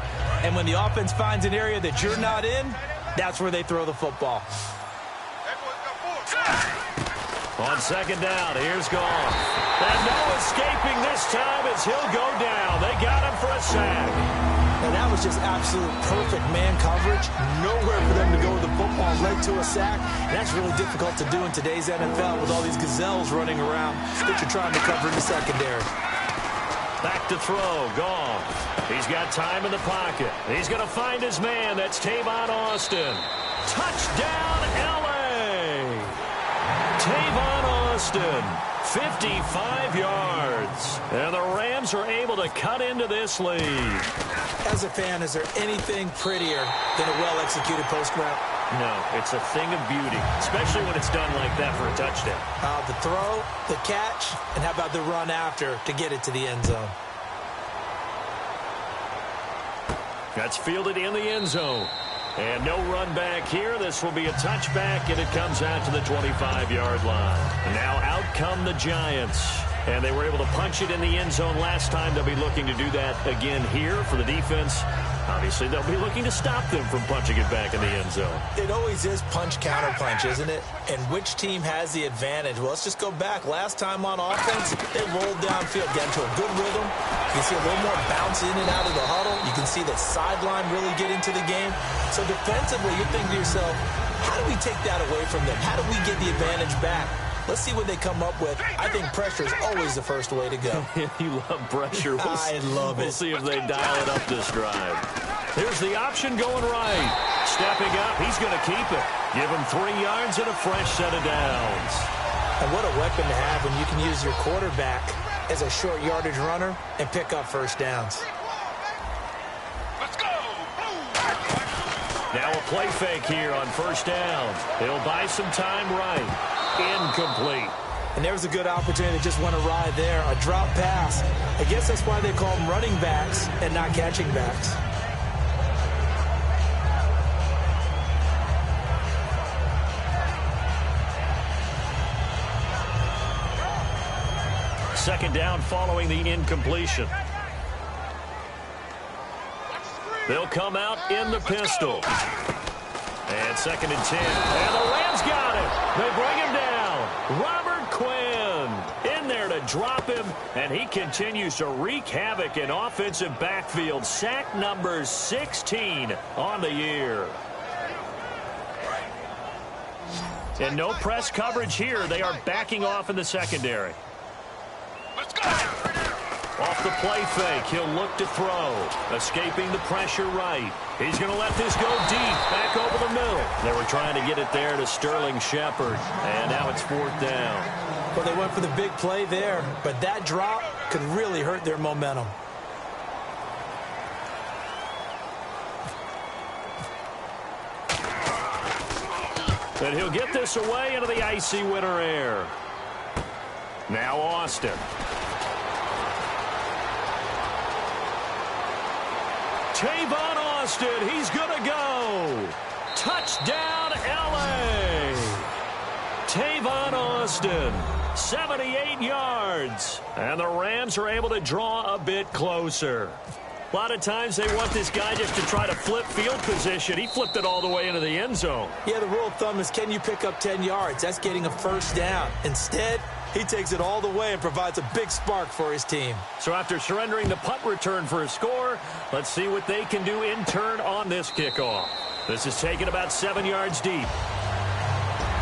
and when the offense finds an area that you're not in, that's where they throw the football. On 2nd down, here's Goff. And no escaping this time as he'll go down. They got him for a sack. And that was just absolute perfect man coverage. Nowhere for them to go with the football, led to a sack. And that's really difficult to do in today's NFL with all these gazelles running around that you're trying to cover in the secondary. Back to throw, Goff. He's got time in the pocket. He's going to find his man. That's Tavon Austin. Touchdown, L.A. Tavon Austin, 55 yards. And the Rams are able to cut into this lead. As a fan, is there anything prettier than a well-executed post route? No, it's a thing of beauty, especially when it's done like that for a touchdown. The throw, the catch, and how about the run after to get it to the end zone? That's fielded in the end zone. And no run back here. This will be a touchback, and it comes out to the 25-yard line. And now out come the Giants. And they were able to punch it in the end zone last time. They'll be looking to do that again here for the defense. Obviously, they'll be looking to stop them from punching it back in the end zone. It always is punch-counter-punch, isn't it? And which team has the advantage? Well, let's just go back. Last time on offense, they rolled downfield, got into a good rhythm. You can see a little more bounce in and out of the huddle. You can see the sideline really get into the game. So defensively, you're thinking to yourself, how do we take that away from them? How do we get the advantage back? Let's see what they come up with. I think pressure is always the first way to go. You love pressure. I love it. We'll see if they dial it up this drive. Here's the option going right. Stepping up, he's going to keep it. Give him 3 yards and a fresh set of downs. And what a weapon to have when you can use your quarterback as a short yardage runner and pick up first downs. Let's go. Now a play fake here on first down. He'll buy some time right. Incomplete. And there was a good opportunity that just went awry there. A drop pass. I guess that's why they call them running backs and not catching backs. Second down following the incompletion. They'll come out in the pistol. And 2nd and 10. And the Rams got it. They bring him down. Robert Quinn in there to drop him. And he continues to wreak havoc in offensive backfield. Sack number 16 on the year. And no press coverage here. They are backing off in the secondary. Let's go. Off the play fake, he'll look to throw. Escaping the pressure right. He's going to let this go deep, back over the middle. They were trying to get it there to Sterling Shepard, and now it's 4th down. Well, they went for the big play there, but that drop could really hurt their momentum. And he'll get this away into the icy winter air. Now Austin. Tavon Austin, he's going to go. Touchdown, L.A. Tavon Austin, 78 yards. And the Rams are able to draw a bit closer. A lot of times they want this guy just to try to flip field position. He flipped it all the way into the end zone. Yeah, the rule of thumb is, can you pick up 10 yards? That's getting a first down. Instead, he takes it all the way and provides a big spark for his team. So after surrendering the punt return for a score, let's see what they can do in turn on this kickoff. This is taken about 7 yards deep.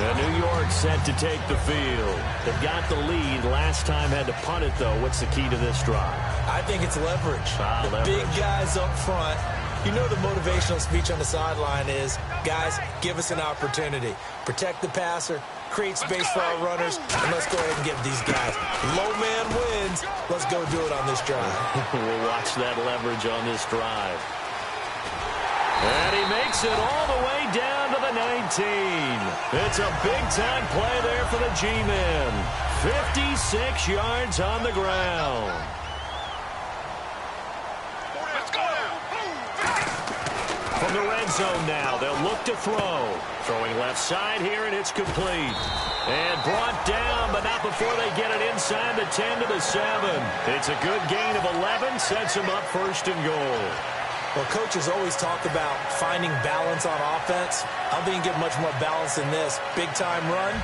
And New York set to take the field. They've got the lead. Last time had to punt it, though. What's the key to this drive? I think it's leverage. Leverage. Big guys up front. You know the motivational speech on the sideline is, guys, give us an opportunity. Protect the passer, create space for our runners, and let's go ahead and get these guys. Low man wins. Let's go do it on this drive. We'll watch that leverage on this drive. And he makes it all the way down to the 19. It's a big-time play there for the G-men. 56 yards on the ground. Let's go. From the red zone now, they'll look to throw. Throwing left side here, and it's complete. And brought down, but not before they get it inside the 10 to the 7. It's a good gain of 11, sets them up 1st and goal. Well, coaches always talk about finding balance on offense. I don't think you get much more balance than this. Big-time run,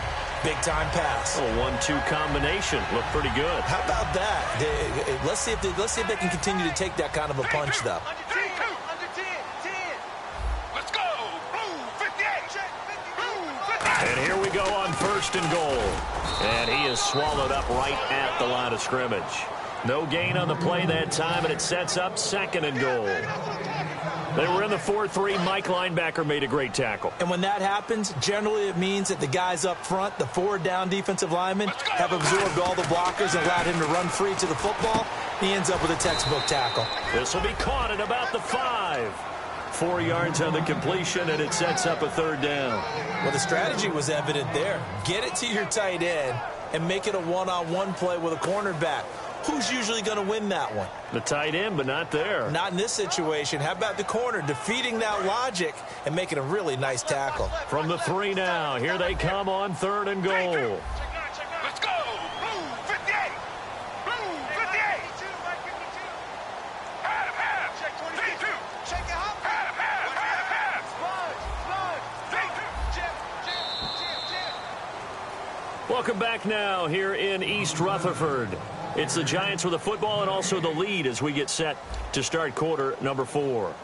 big-time pass. A 1-2 combination. Looked pretty good. How about that? Let's see if they can continue to take that kind of a punch, though. Under 10. Let's go. Blue 58. Blue 58. And here we go on 1st and goal. And he is swallowed up right at the line of scrimmage. No gain on the play that time, and it sets up 2nd and goal. They were in the 4-3. Mike linebacker made a great tackle. And when that happens, generally it means that the guys up front, the 4 down defensive linemen, have absorbed all the blockers and allowed him to run free to the football. He ends up with a textbook tackle. This will be caught at about the 5. 4 yards on the completion, and it sets up a 3rd down. Well, the strategy was evident there. Get it to your tight end and make it a one-on-one play with a cornerback. Who's usually going to win that one? The tight end, but not there. Not in this situation. How about the corner defeating that logic and making a really nice tackle? From the 3 now, here they come on 3rd and goal. Let's go. Blue 58. Blue 58. Half. Check 22. Check it out. Half. Welcome back now here in East Rutherford. It's the Giants with the football and also the lead as we get set to start quarter number 4.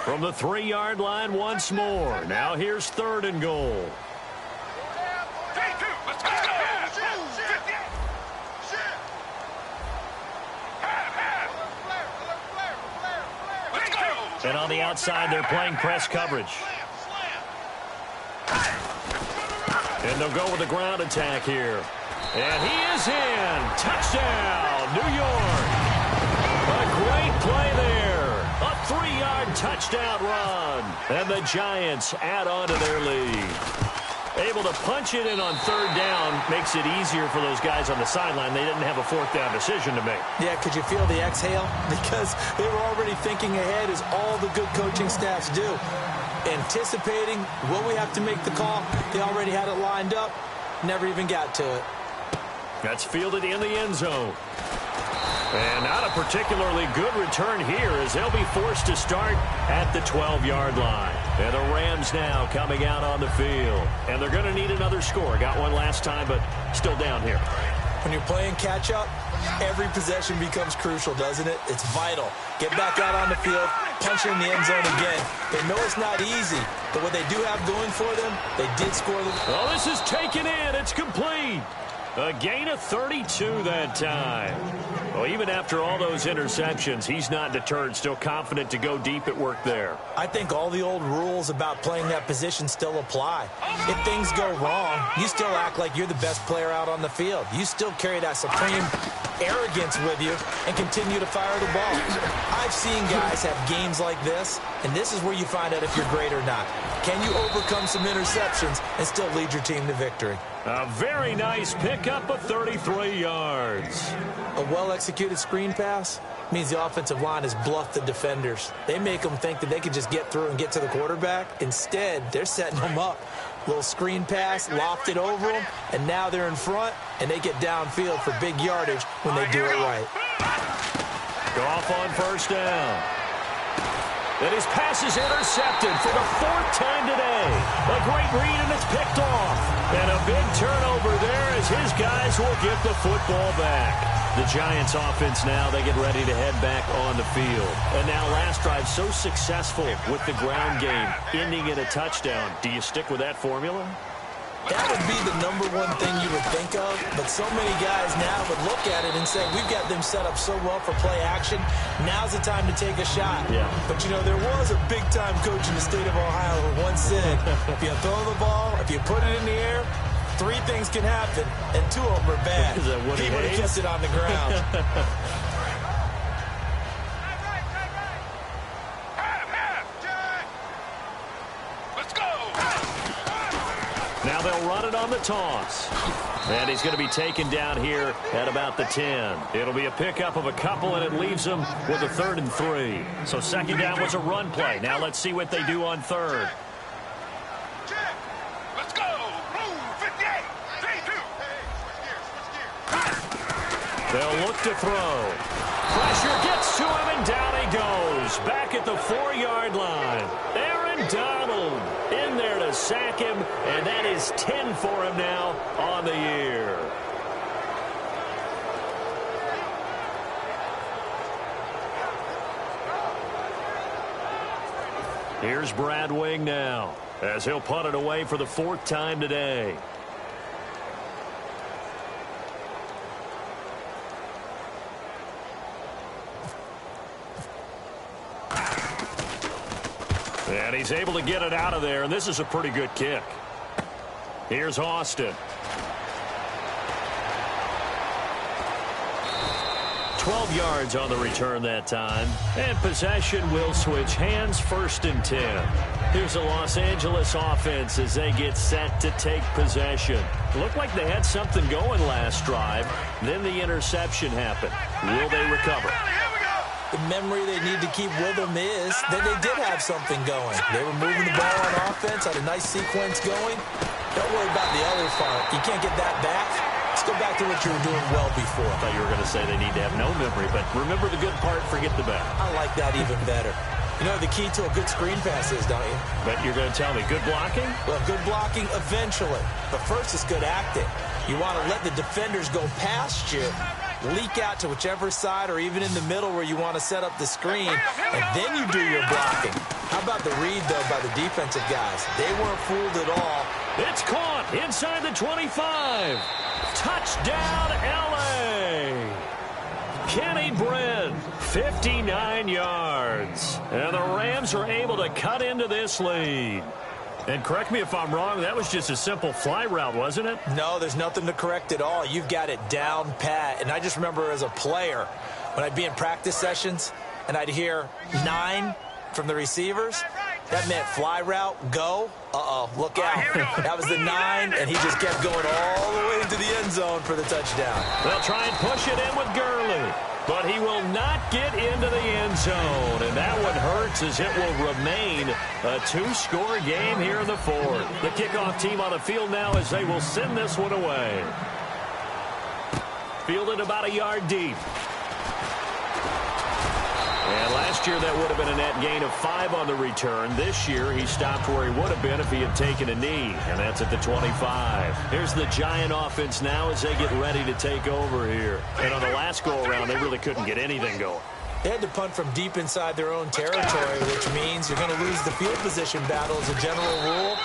From the 3-yard line once more. Now here's 3rd and goal. And on the outside, they're playing press coverage. And they'll go with the ground attack here. And he is in. Touchdown, New York. A great play there. A 3-yard touchdown run. And the Giants add on to their lead. Able to punch it in on 3rd down makes it easier for those guys on the sideline. They didn't have a 4th down decision to make. Yeah, could you feel the exhale? Because they were already thinking ahead, as all the good coaching staffs do. Anticipating, will we have to make the call? They already had it lined up. Never even got to it. That's fielded in the end zone. And not a particularly good return here, as they'll be forced to start at the 12-yard line. And the Rams now coming out on the field. And they're going to need another score. Got one last time, but still down here. When you're playing catch-up, every possession becomes crucial, doesn't it? It's vital. Get back out on the field, punch it in the end zone again. They know it's not easy, but what they do have going for them, they did score. Oh, this is taken in. It's complete. A gain of 32 that time. Well, even after all those interceptions, he's not deterred, still confident to go deep at work there. I think all the old rules about playing that position still apply. If things go wrong, you still act like you're the best player out on the field. You still carry that supreme arrogance with you and continue to fire the ball. I've seen guys have games like this, and this is where you find out if you're great or not. Can you overcome some interceptions and still lead your team to victory? A very nice pickup of 33 yards. A well-executed screen pass means the offensive line has bluffed the defenders. They make them think that they can just get through and get to the quarterback. Instead, they're setting them up. Little screen pass, lofted over them, and now they're in front, and they get downfield for big yardage when they do it right. Goff on 1st down. And his pass is intercepted for the 4th time today. A great read, and it's picked off. And a big turnover there as his guys will get the football back. The Giants offense now, they get ready to head back on the field. And now last drive so successful with the ground game, ending in a touchdown. Do you stick with that formula? That would be the #1 thing you would think of, but so many guys now would look at it and say, we've got them set up so well for play action, now's the time to take a shot. Yeah. But, you know, there was a big-time coach in the state of Ohio who once said, if you throw the ball, if you put it in the air, 3 things can happen, and 2 of them are bad. Is that what he would have kept it on the ground. Now they'll run it on the toss. And he's going to be taken down here at about the 10. It'll be a pickup of a couple, and it leaves them with a 3rd and 3. So 2nd down was a run play. Now let's see what they do on 3rd. Let's go. Move. 58. 3-2. They'll look to throw. Pressure gets to him, and down he goes. Back at the 4-yard line. Aaron Donald in there to sack him, and that is 10 for him now on the year. Here's Brad Wing now, as he'll punt it away for the 4th time today. And he's able to get it out of there, and this is a pretty good kick. Here's Austin. 12 yards on the return that time. And possession will switch hands, 1st and 10. Here's the Los Angeles offense as they get set to take possession. Looked like they had something going last drive. Then the interception happened. Will they recover? The memory they need to keep with them is that they did have something going. They were moving the ball on offense, had a nice sequence going. Don't worry about the other part. You can't get that back. Let's go back to what you were doing well before. I thought you were going to say they need to have no memory, but remember the good part, forget the bad. I like that even better. You know the key to a good screen pass is, don't you? But you're going to tell me good blocking? Well, good blocking eventually. But first it's good acting. You want to let the defenders go past you, leak out to whichever side or even in the middle where you want to set up the screen, and then you do your blocking. How about the read, though, by the defensive guys? They weren't fooled at all. It's caught inside the 25. Touchdown, L.A. Kenny Britt, 59 yards. And the Rams are able to cut into this lead. And correct me if I'm wrong, that was just a simple fly route, wasn't it? No, there's nothing to correct at all. You've got it down pat. And I just remember as a player, when I'd be in practice sessions and I'd hear 9 from the receivers, that meant fly route, go. Uh-oh, look out. That was the 9, and he just kept going all the way into the end zone for the touchdown. They'll try and push it in with Gurley, but he will not get into the end zone, and that one hurts as it will remain a 2-score game here in the fourth. The kickoff team on the field now as they will send this one away. Fielded about a yard deep. And last year that would have been a net gain of 5 on the return. This year he stopped where he would have been if he had taken a knee, and that's at the 25. Here's the Giant offense now as they get ready to take over here. And on the last go-around, they really couldn't get anything going. They had to punt from deep inside their own territory, which means you're going to lose the field position battle as a general rule.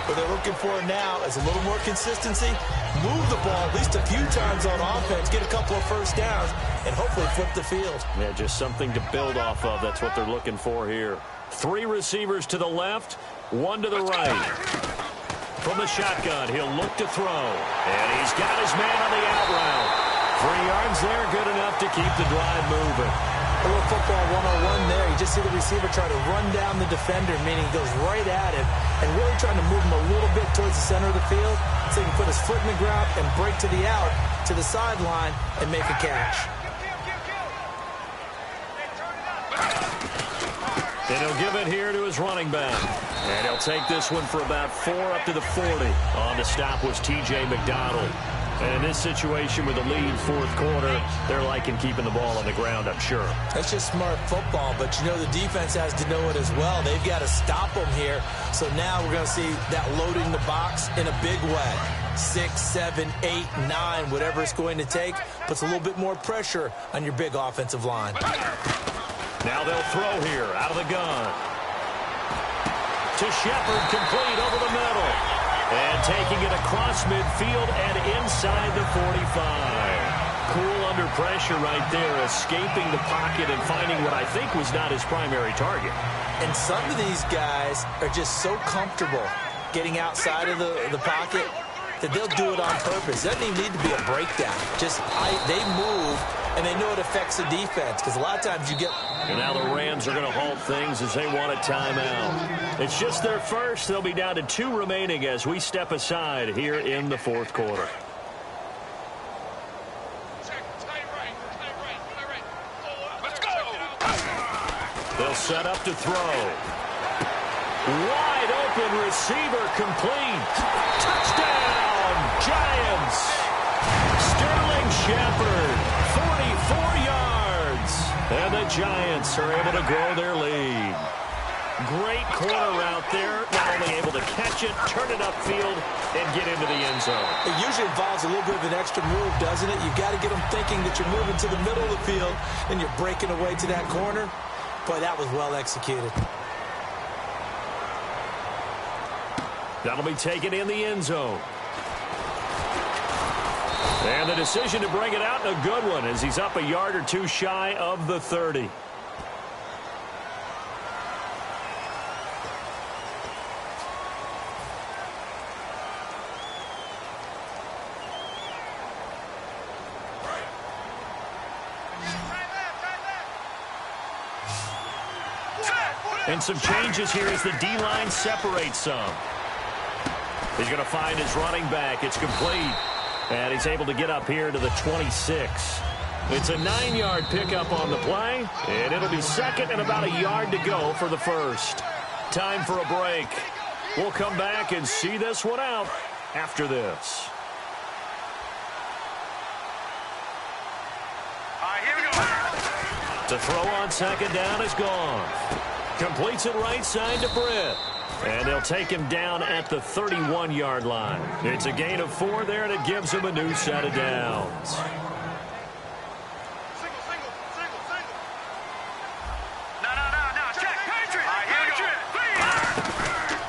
What they're looking for now is a little more consistency, move the ball at least a few times on offense, get a couple of first downs, and hopefully flip the field. Yeah, just something to build off of. That's what they're looking for here. 3 receivers to the left, 1 to the right. From the shotgun, he'll look to throw. And he's got his man on the out route. 3 yards there, good enough to keep the drive moving. A little football 101 there. You just see the receiver try to run down the defender, meaning he goes right at him, and really trying to move him a little bit towards the center of the field so he can put his foot in the ground and break to the out, to the sideline, and make a catch. And he'll give it here to his running back. And he'll take this one for about 4 up to the 40. On the stop was T.J. McDonald. And in this situation with the lead fourth quarter, they're liking keeping the ball on the ground, I'm sure. That's just smart football, but you know the defense has to know it as well. They've got to stop them here. So now we're going to see that loading the box in a big way. 6, 7, 8, 9, whatever it's going to take, puts a little bit more pressure on your big offensive line. Now they'll throw here out of the gun. To Shepard, complete over the middle. And taking it across midfield and inside the 45. Cool under pressure right there, escaping the pocket and finding what I think was not his primary target. And some of these guys are just so comfortable getting outside of the pocket that they'll do it on purpose. It doesn't even need to be a breakdown. They move, and they know it affects the defense, because a lot of times you get... And now the Rams are going to halt things as they want a timeout. It's just their first. They'll be down to 2 remaining as we step aside here in the fourth quarter. They'll set up to throw. Wide open receiver complete. Touchdown, Giants. Sterling Shepard, 44 yards. And the Giants are able to grow their lead. Great corner route there. Not only able to catch it, turn it upfield, and get into the end zone. It usually involves a little bit of an extra move, doesn't it? You've got to get them thinking that you're moving to the middle of the field and you're breaking away to that corner. Boy, that was well executed. That'll be taken in the end zone. And the decision to bring it out, a good one, as he's up a yard or 2 shy of the 30. And some changes here as the D-line separates some. He's going to find his running back. It's complete. And he's able to get up here to the 26. It's a 9-yard pickup on the play. And it'll be second and about a yard to go for the first. Time for a break. We'll come back and see this one out after this. Here we go. To throw on second down is gone. Completes it right side to Britt. And they'll take him down at the 31-yard line. It's a gain of 4 there, and it gives him a new set of downs. No. Check. Patriot. Here we go.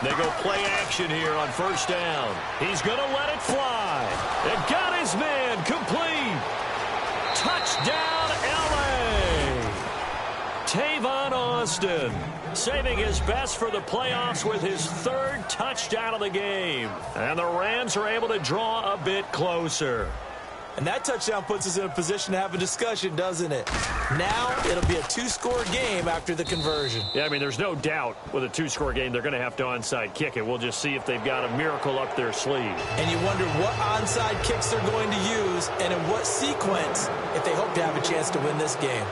They go play action here on first down. He's going to let it fly. It got his man complete. Touchdown, L.A. Tavon Austin saving his best for the playoffs with his third touchdown of the game. And the Rams are able to draw a bit closer. And that touchdown puts us in a position to have a discussion, doesn't it? Now it'll be a two-score game after the conversion. Yeah, I mean, there's no doubt with a two-score game they're going to have to onside kick it. We'll just see if they've got a miracle up their sleeve. And you wonder what onside kicks they're going to use and in what sequence if they hope to have a chance to win this game.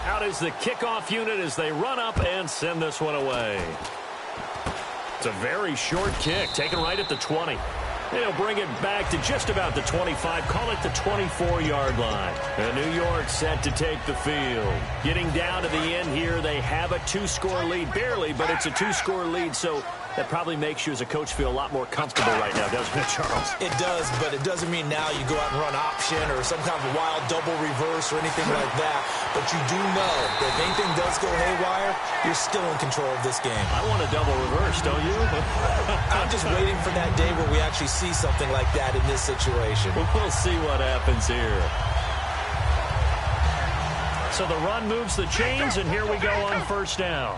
Out is the kickoff unit as they run up and send this one away. It's a very short kick, taken right at the 20. They'll bring it back to just about the 25, call it the 24-yard line. And New York set to take the field. Getting down to the end here, they have a two-score lead, barely, but it's a two-score lead, so that probably makes you as a coach feel a lot more comfortable right now, doesn't it, Charles? It does, but it doesn't mean now you go out and run option or some kind of wild double reverse or anything like that. But you do know that if anything does go haywire, you're still in control of this game. I want a double reverse, don't you? I'm just waiting for that day where we actually see something like that in this situation. We'll see what happens here. So the run moves the chains, and here we go on first down.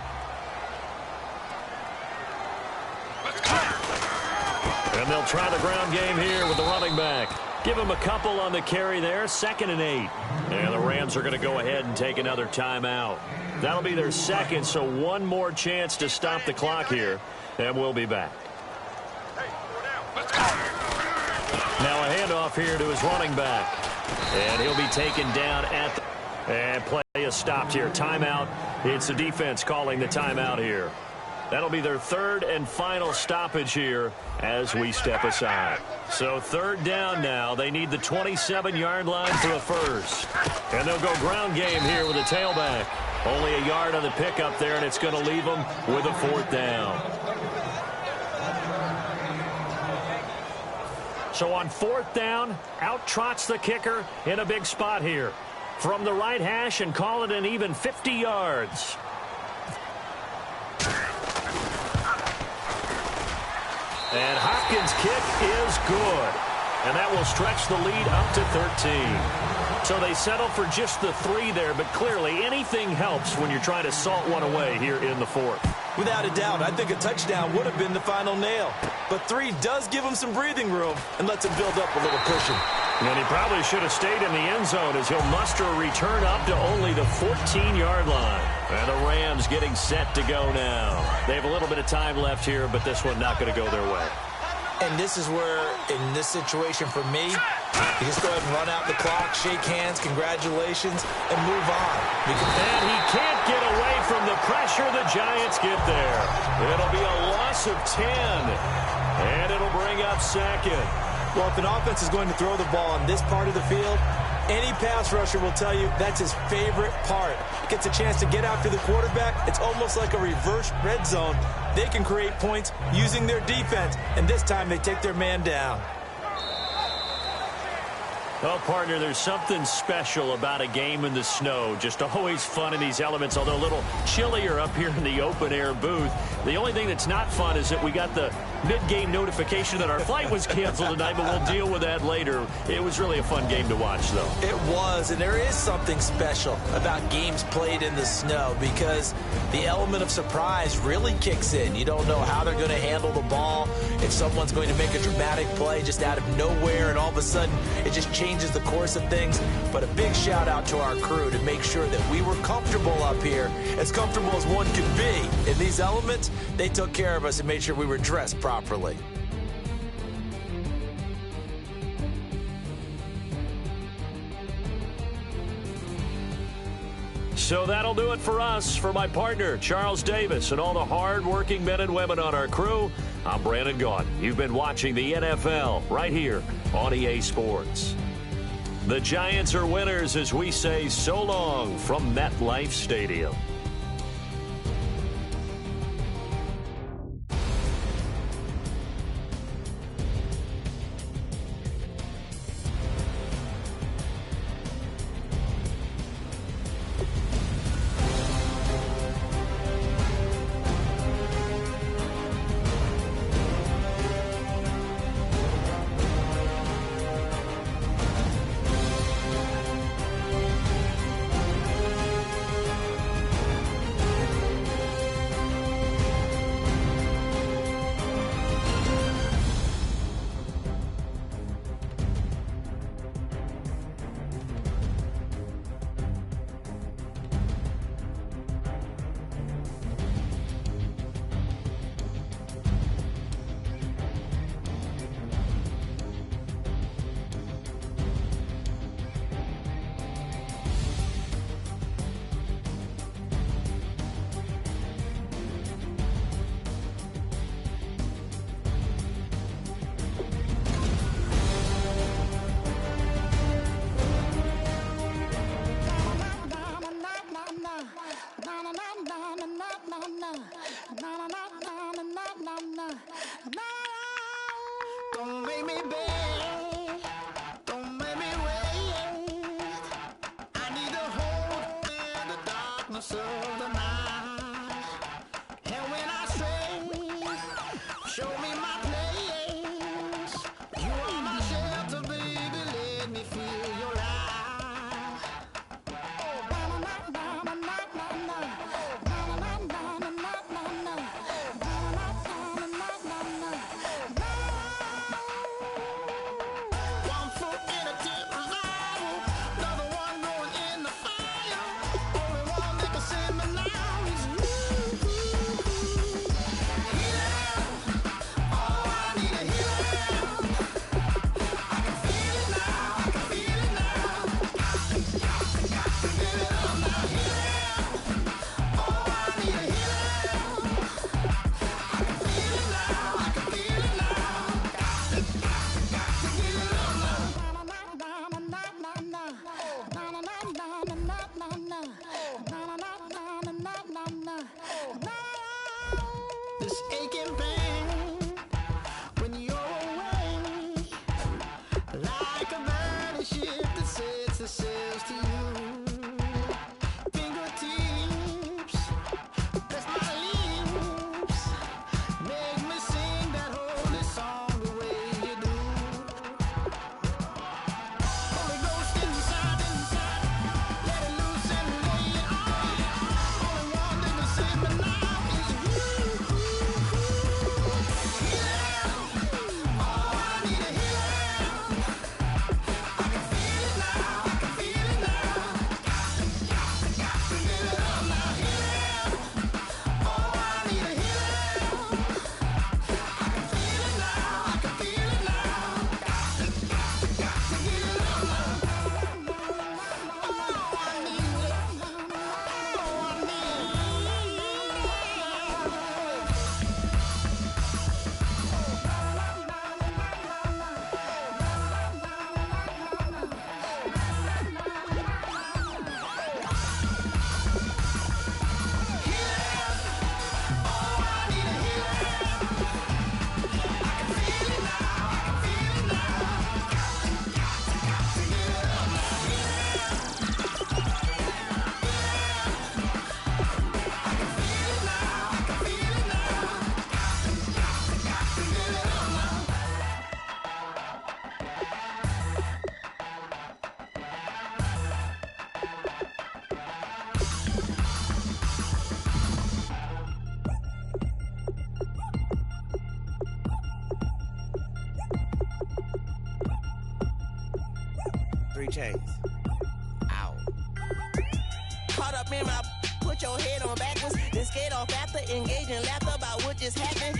And they'll try the ground game here with the running back. Give him a couple on the carry there, 2nd and 8. And the Rams are going to go ahead and take another timeout. That'll be their second, so one more chance to stop the clock here, and we'll be back. Now a handoff here to his running back. And he'll be taken down at the... And play is stopped here. Timeout. It's the defense calling the timeout here. That'll be their third and final stoppage here as we step aside. So third down now. They need the 27-yard line for a first. And they'll go ground game here with a tailback. Only a yard on the pickup there, and it's going to leave them with a fourth down. So on fourth down, out trots the kicker in a big spot here. From the right hash and call it an even 50 yards. And Hopkins' kick is good. And that will stretch the lead up to 13. So they settle for just the 3 there, but clearly anything helps when you're trying to salt one away here in the fourth. Without a doubt, I think a touchdown would have been the final nail. But 3 does give him some breathing room and lets him build up a little cushion. And he probably should have stayed in the end zone as he'll muster a return up to only the 14-yard line. And the Rams getting set to go now. They have a little bit of time left here, but this one not going to go their way. And this is where, in this situation for me, you just go ahead and run out the clock, shake hands, congratulations, and move on. And he can't get away from the pressure. The Giants get there. It'll be a loss of 10. And it'll bring up second. Well, if an offense is going to throw the ball on this part of the field, any pass rusher will tell you that's his favorite part. Gets a chance to get after the quarterback. It's almost like a reverse red zone. They can create points using their defense, and this time they take their man down. Well, partner, there's something special about a game in the snow. Just always fun in these elements, although a little chillier up here in the open-air booth. The only thing that's not fun is that we got the mid-game notification that our flight was canceled tonight, but we'll deal with that later. It was really a fun game to watch, though. It was, and there is something special about games played in the snow because the element of surprise really kicks in. You don't know how they're going to handle the ball, if someone's going to make a dramatic play just out of nowhere, and all of a sudden it just changes the course of things. But a big shout out to our crew to make sure that we were comfortable up here, as comfortable as one could be. In these elements, they took care of us and made sure we were dressed properly. So that'll do it for us. For my partner, Charles Davis, and all the hard-working men and women on our crew, I'm Brandon Gaudin. You've been watching the NFL right here on EA Sports. The Giants are winners as we say so long from MetLife Stadium. Don't make me beg, don't make me wait. I need a hope in the darkness of the night. And when I stray, show me my place. You are my shelter, baby, let me feel your light. One foot in a deep revival, another one going in the fire. Only one that can save me now is you. Healing, oh, I need a healing. I can feel it now, I can feel it now. Got to give it up now. Healing, oh, I need a healing. I can feel it now, I can feel it now. Got to give it up this aching pain when you're away, like a burning ship that sets its sails to you. Fingertips, press my lips, make me sing that holy song the way you do. Holy Ghost inside, let it loose and lay it on. Only one that can save me now is you. Healing, oh, I need a healing. I can feel it now, I can feel it now. Got to give it up now. Healing, oh, I need a healing. I can feel it now, I can feel it now. Got to give it up now. Oh, I need it. Oh, I need Three chains. Ow. Caught up in my, put your head on backwards, then skate off after, engage in laughter about what just happened.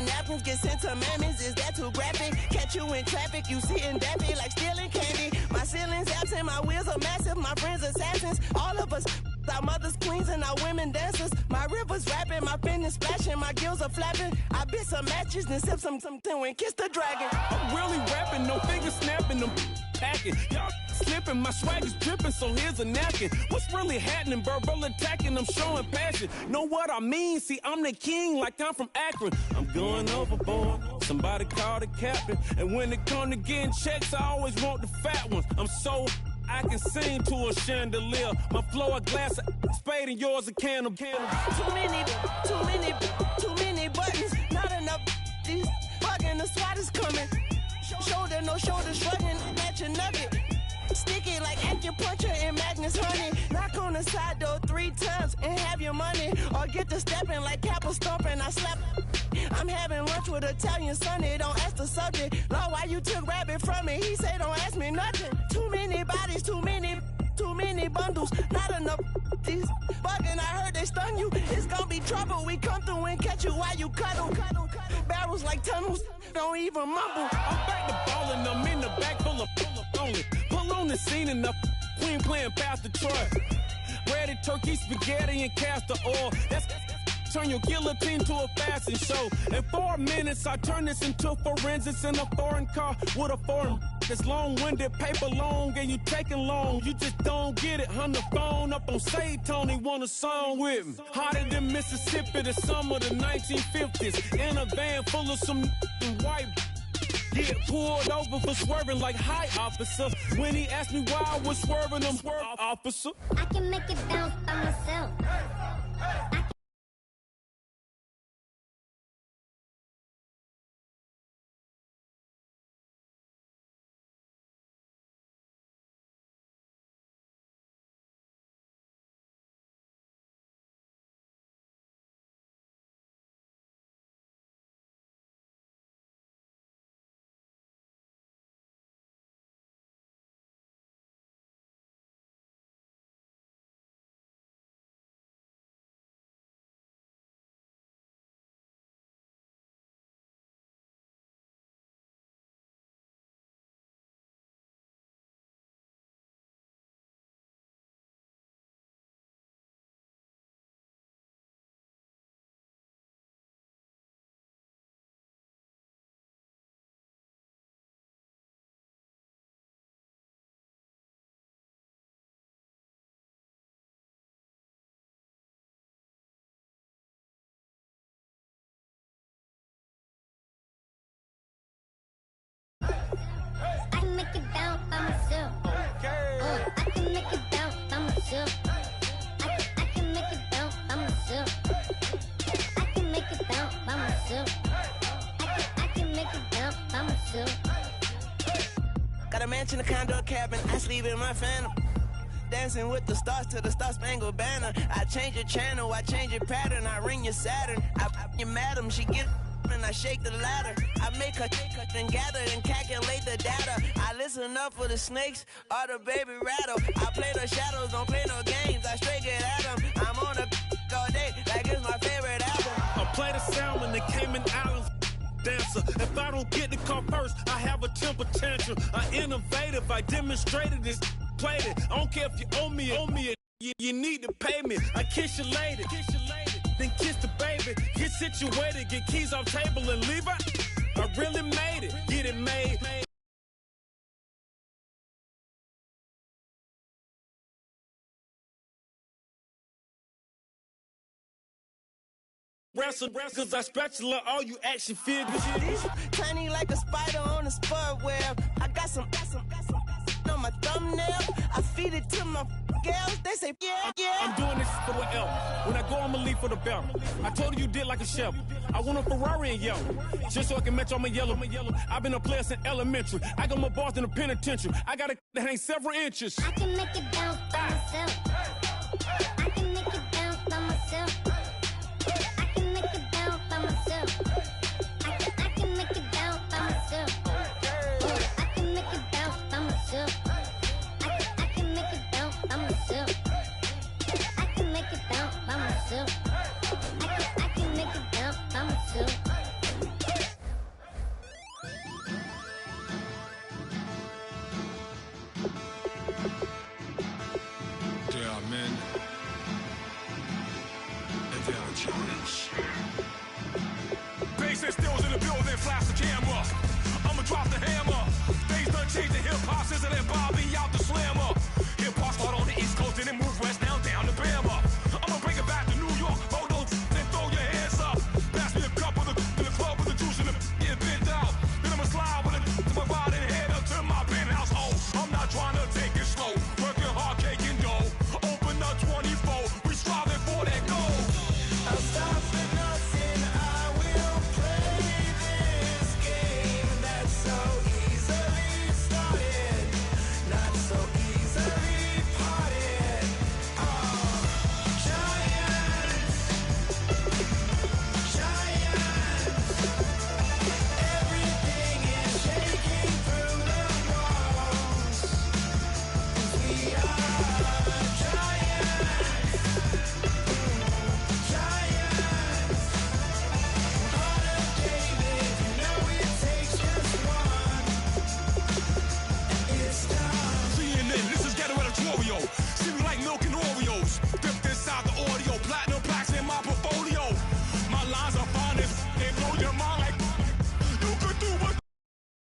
Napkins get sent to mammies, is that too graphic? Catch you in traffic, you sitting daffy like stealing candy. My ceiling's absent, my wheels are massive, my friends assassins. All of us, our mothers queens and our women dancers. My rivers rapping, my fingers splashing, my gills are flapping. I bit some matches, then sip something and kiss the dragon. I'm really rapping, no fingers snapping, them packing. Y'all slipping, my swag is dripping, so here's a napkin. What's really happening? Verbal attacking, I'm showing passion. Know what I mean? See, I'm the king, like I'm from Akron. I'm going overboard. Somebody call the captain. And when it come to getting checks, I always want the fat ones. I'm so I can sing to a chandelier. My flow a glass of spade and yours a can of Too many buttons, not enough. These bugging, the SWAT is coming. Shoulder, no shoulder, shrugging at your nugget. Sticky like acupuncture and Magnus honey. Knock on the side door 3 times and have your money. Or get to stepping like Kappa stomping. I slap. I'm having lunch with Italian Sonny. Don't ask the subject. Lord, why you took rabbit from me? He said don't ask me nothing. Too many bodies, too many bundles. Not enough. These bugging, I heard they stung you. It's gonna be trouble. We come through and catch you while you cuddle. Barrels like tunnels. Don't even mumble. I'm back to ballin', I'm in the back full of only. Pull on the scene and the queen playing Pastor Troy. Ready turkey, spaghetti, and castor oil. That's turn your guillotine to a fashion show. In 4 minutes, I turn this into forensics in a foreign car with a foreign. It's long-winded, paper long, and you taking long. You just don't get it. On the phone up on Say Tony, want a song with me. Hotter than Mississippi, the summer of the 1950s. In a van full of some white. Get pulled over for swerving like hi, officer. When he asked me why I was swerving, I'm swerve, officer. I can make it bounce by myself. I can make it bounce by myself. I can make it bounce by myself. I can make it bounce by myself. I can make it bounce by myself. I can make it bounce by myself. Got a mansion, a condo, a cabin. I sleep in my phantom. Dancing with the stars to the Star-Spangled Banner. I change your channel, I change your pattern. I ring your Saturn. I your madam, she get and I shake the ladder. I make her and gather and calculate the data. I listen up for the snakes or the baby rattle. I play the shadows, don't play no games. I straight get at them. I'm on the all day like it's my favorite album. I play the salmon, the Cayman Islands dancer. If I don't get the car first, I have a temper tantrum. I innovative, I demonstrated this, played it. I don't care if you owe me it. You need to pay me. I kiss you later. Then kiss the baby. Get situated, get keys off table and leave her. I really made it. Get it made. Wrestle, cause I spatula all you action figures. Tiny like a spider on a spud web. I got some on my thumbnail. I feed it to my girls. They say, yeah. I'm doing this for the L. When I go, I'ma leave for the belt. I told you did like a chef. I want a Ferrari and yellow. Just so I can match all my yellow. I've been a player since elementary. I got my boss in the penitentiary. I got a that hang several inches. I can make it bounce by myself. I can make it bounce by myself. I can make it bounce by myself. I can make it bounce by myself. I can make it bounce by myself. I can make it bounce by myself. I can make it bounce by myself. I can make it bounce by myself. Yeah, man. Challenge. Bass and stills in the building, flash the camera. I'ma drop the hammer. Things done changed the hip-hop since I let Bobby out the slammer. Hip-hop start on the East Coast and then move west down to Bama. I'ma bring it back to New York. Hold on, then throw your hands up. Pass me a cup with the club with the juice and the get bent out. Then I'ma slide with it to my ride and head up to my penthouse. Oh, I'm not trying to take it slow. Working hard, caking dough. Open up 24. We striving for that goal. I'll stop for nothing, I will play this game that's so easily started, not so easily parted. Giants, everything is shaking through the walls. We are giants. CNN, this is ghetto editorial. See me like milk